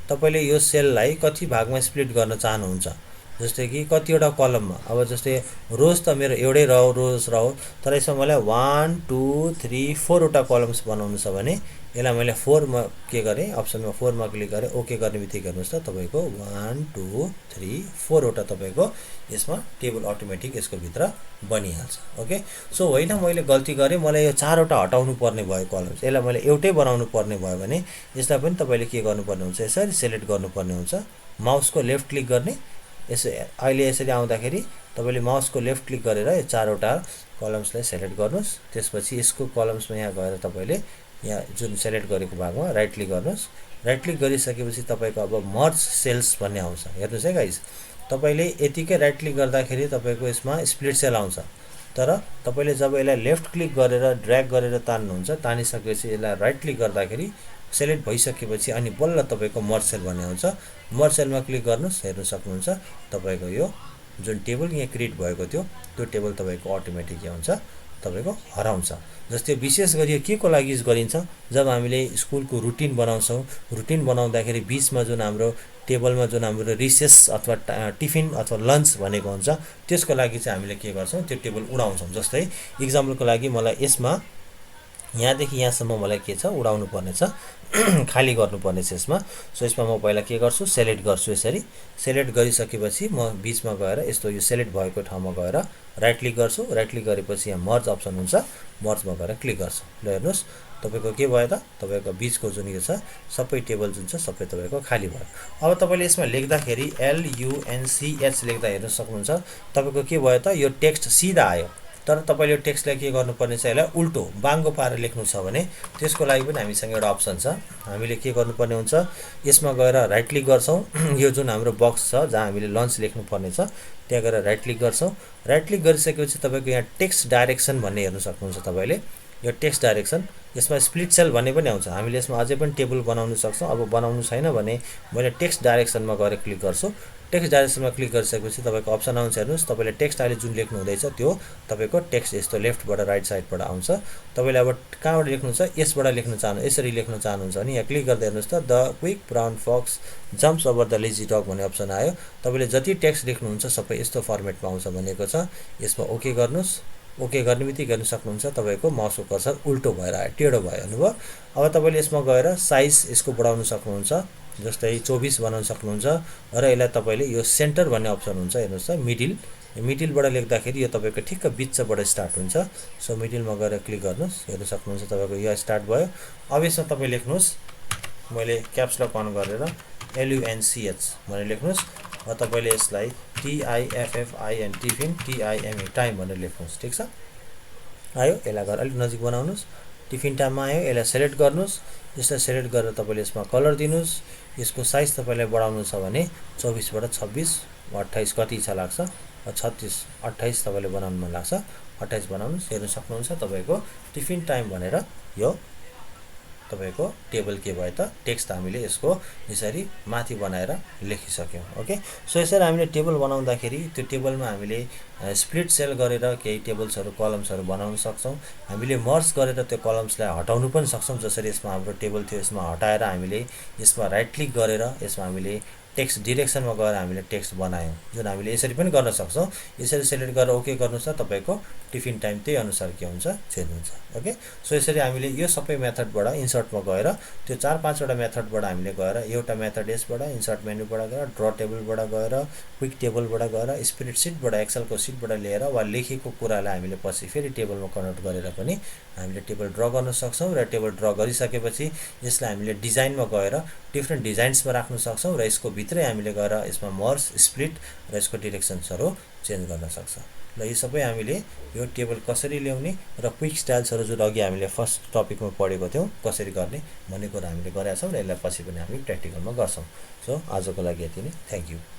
तपाईँले यो सेललाई कति भागमा स्प्लिट गर्न चाहनुहुन्छ। जस्तै कि कतिवटा कलममा, अब जस्तै रोज त मेरो एउटै रोज रह्यो, तर यसमा मलाई 1 2 3 4 वटा कलम्स बनाउनु छ भने यसलाई मैले 4 मा के गरेँ, अप्सनमा 4 मा क्लिक गरेँ। ओके गर्ने बित्तिकै हेर्नुहोस् त तपाईँको 1 2 3 4 वटा तपाईँको यसमा टेबल अटोमेटिक यसको भित्र बनिहाल्छ। ओके। सो होइन मैले गल्ती गरेँ, मलाई यो 4 वटा हटाउनु पर्ने भयो कलम्स, यसलाई मैले एउटै बनाउनु पर्ने भयो भने यसलाई पनि तपाईँले के गर्नुपर्ने हुन्छ, यसरी सेलेक्ट गर्नुपर्ने हुन्छ। माउसको लेफ्ट क्लिक गर्ने, यसो अहिले यसरी आउँदाखेरि तपाईँले माउसको लेफ्ट क्लिक गरेर यो 4 वटा कलम्सलाई सेलेक्ट गर्नुहोस्। त्यसपछि यसको कलम्समा यहाँ गएर तपाईँले यहाँ जुन सेलेक्ट गरेको भागमा राइट क्लिक गर्नुहोस्। राइट क्लिक गरिसकेपछि तपाईँको अब मर्ज सेल्स भन्ने आउँछ। हेर्नुहोस् है गाइस, तपाईँले यतिकै राइट क्लिक गर्दाखेरि तपाईँको यसमा स्प्लिट सेल आउँछ। तर तपाईँले जब यसलाई लेफ्ट क्लिक गरेर ड्र्याग गरेर तान्नुहुन्छ, तानिसकेपछि यसलाई राइट क्लिक गर्दाखेरि सेलेक्ट भइसकेपछि अनि बल्ल तपाईँको मर्ज सेल भन्ने आउँछ। मर्ज सेलमा क्लिक गर्नुहोस्, हेर्न सक्नुहुन्छ तपाईँको यो जुन टेबल यहाँ क्रिएट भएको थियो त्यो टेबल तपाईँको अटोमेटिक के हुन्छ, तपाईँको हराउँछ। जस्तै विशेष गरी यो के को लागि युज गरिन्छ, जब हामीले स्कुलको रुटिन बनाउँछौँ, रुटिन बनाउँदाखेरि बिचमा जुन हाम्रो टेबलमा जुन हाम्रो रिसेस अथवा टिफिन अथवा लन्च भनेको हुन्छ, त्यसको लागि चाहिँ हामीले के गर्छौँ, त्यो टेबल उडाउँछौँ। जस्तै इक्जाम्पलको लागि मलाई यसमा यहाँदेखि यहाँसम्म मलाई के छ, उडाउनु पर्ने छ, खाली गर्नुपर्ने छ यसमा। सो यसमा म पहिला के गर्छु, सेलेक्ट गर्छु। यसरी सेलेक्ट गरिसकेपछि म बिचमा गएर यस्तो यो सेलेक्ट भएको ठाउँमा गएर राइट क्लिक गर्छु। राइट क्लिक गरेपछि यहाँ मर्ज अप्सन हुन्छ, मर्जमा गएर क्लिक गर्छु। ल हेर्नुहोस् तपाईँको के भयो त, तपाईँको बिचको जुन यो छ सबै टेबल जुन छ सबै तपाईँको खाली भयो। अब तपाईँले यसमा लेख्दाखेरि LUNCH लेख्दा हेर्न सक्नुहुन्छ तपाईँको के भयो त, यो टेक्स्ट सिधा आयो। तर तपाईँले यो टेक्स्टलाई के गर्नुपर्ने छ, यसलाई उल्टो बाङ्गो पारेर लेख्नु छ भने त्यसको लागि पनि हामीसँग एउटा अप्सन छ। हामीले के गर्नुपर्ने हुन्छ, यसमा गएर राइट क्लिक गर्छौँ। यो जुन हाम्रो बक्स छ जहाँ हामीले लन्च लेख्नुपर्ने छ त्यहाँ गएर राइट क्लिक गर्छौँ। राइट क्लिक गरिसकेपछि तपाईँको यहाँ टेक्स्ट डाइरेक्सन भन्ने हेर्न सक्नुहुन्छ। तपाईँले यो टेक्स्ट डाइरेक्सन। यसमा स्प्लिट सेल भन्ने पनि आउँछ। हामीले यसमा अझै पनि टेबल बनाउन सक्छौँ। अब बनाउनु छैन भने मैले टेक्स्ट डाइरेक्सनमा गएर क्लिक गर्छु। टेक्स्ट डाइरेक्सनमा क्लिक गरिसकेपछि तपाईँको अप्सन आउँछ, हेर्नुहोस् तपाईँले टेक्स्ट अहिले जुन लेख्नु हुँदैछ त्यो तपाईँको टेक्स्ट यस्तो लेफ्टबाट राइट साइडबाट आउँछ। तपाईँले अब कहाँबाट लेख्नुहुन्छ, यसबाट लेख्न चाहनु, यसरी लेख्न चाहनुहुन्छ भने यहाँ क्लिक गर्दै हेर्नुहोस् त, the quick brown fox jumps over the lazy dog भन्ने अप्सन आयो। तपाईँले जति टेक्स्ट लेख्नुहुन्छ सबै यस्तो फर्मेटमा आउँछ भनेको छ। यसमा ओके गर्नुहोस्। ओके गर्ने बित्तिकै गर्न सक्नुहुन्छ, तपाईँको माउसको कर्सर उल्टो भएर आयो, टेढो भयो, हेर्नुभयो। अब तपाईँले यसमा गएर साइज यसको बढाउन सक्नुहुन्छ, जस्तै 24 बनाउन सक्नुहुन्छ। र यसलाई तपाईँले यो सेन्टर भन्ने अप्सन हुन्छ, हेर्नुहोस् त, मिडिलबाट लेख्दाखेरि यो तपाईँको ठिक्क बिचबाट स्टार्ट हुन्छ। सो मिडिलमा गएर क्लिक गर्नुहोस्, हेर्न सक्नुहुन्छ तपाईँको यो स्टार्ट भयो। अब यसमा तपाईँ लेख्नुहोस्, मैले क्याप्स लक अन गरेर LUNCH भनेर लेख्नुहोस्। तपाईँले यसलाई TIFFIN टिफिन TIME टाइम भनेर लेख्नुहोस्, ठिक छ। आयो, यसलाई गरेर अलिक नजिक बनाउनुहोस्। टिफिन टाइममा आयो, यसलाई सेलेक्ट गर्नुहोस्। यसलाई सेलेक्ट गरेर तपाईँले यसमा कलर दिनुहोस्। यसको साइज तपाईँलाई बढाउनु छ भने 24बाट 26 वा 28 कति इच्छा लाग्छ, 36 28 तपाईँले बनाउनु मन लाग्छ, 28 बनाउनुहोस्। हेर्न सक्नुहुन्छ तपाईँको टिफिन टाइम भनेर यो तपाईँको टेबल के भयो त, टेक्स्ट हामीले यसको यसरी माथि बनाएर लेखिसक्यौँ। ओके, सो यसरी हामीले टेबल बनाउँदाखेरि त्यो टेबलमा हामीले स्प्लिट सेल गरेर केही टेबल्सहरू कलम्सहरू बनाउन सक्छौँ। हामीले मर्ज गरेर त्यो कलम्सलाई हटाउनु पनि सक्छौँ। जसरी यसमा हाम्रो टेबल थियो, यसमा हटाएर हामीले यसमा राइट क्लिक गरेर यसमा हामीले टेक्स्ट डिरेक्सनमा गएर हामीले टेक्स्ट बनायौँ, जुन हामीले यसरी पनि गर्न सक्छौँ। यसरी सेलेक्ट गरेर ओके गर्नुहोस् त, तपाईँको टिफिन टाइम त्यही अनुसार के हुन्छ, चेन्ज हुन्छ। ओके, सो यसरी हामीले यो सबै मेथडबाट इन्सर्टमा गएर त्यो 4-5वटा मेथडबाट हामीले गएर एउटा मेथड यसबाट इन्सर्ट मेन्यूबाट गएर ड्र टेबलबाट गएर क्विक टेबलबाट गएर स्प्रेडसिटबाट एक्सेलको सिटबाट लिएर वा लेखेको कुरालाई हामीले पछि फेरि टेबलमा कन्भर्ट गरेर पनि हामीले टेबल ड्र गर्न सक्छौँ। र टेबल ड्र गरिसकेपछि यसलाई हामीले डिजाइनमा गएर डिफ्रेन्ट डिजाइन्समा राख्न सक्छौँ र यसको भित्रै हामीले गएर यसमा मर्ज, स्प्लिट र यसको डिरेक्सन्सहरू चेन्ज गर्न सक्छ। ल यो सबै हामीले यो टेबल कसरी ल्याउने र क्विक स्टाइल्सहरू जुन अघि हामीले फर्स्ट टपिकमा पढेको थियौँ कसरी गर्ने भन्ने कुरा हामीले गरेका छौँ र यसलाई पछि पनि हामी प्र्याक्टिकलमा गर्छौँ। सो आजको लागि यति नै, थ्याङ्क यू।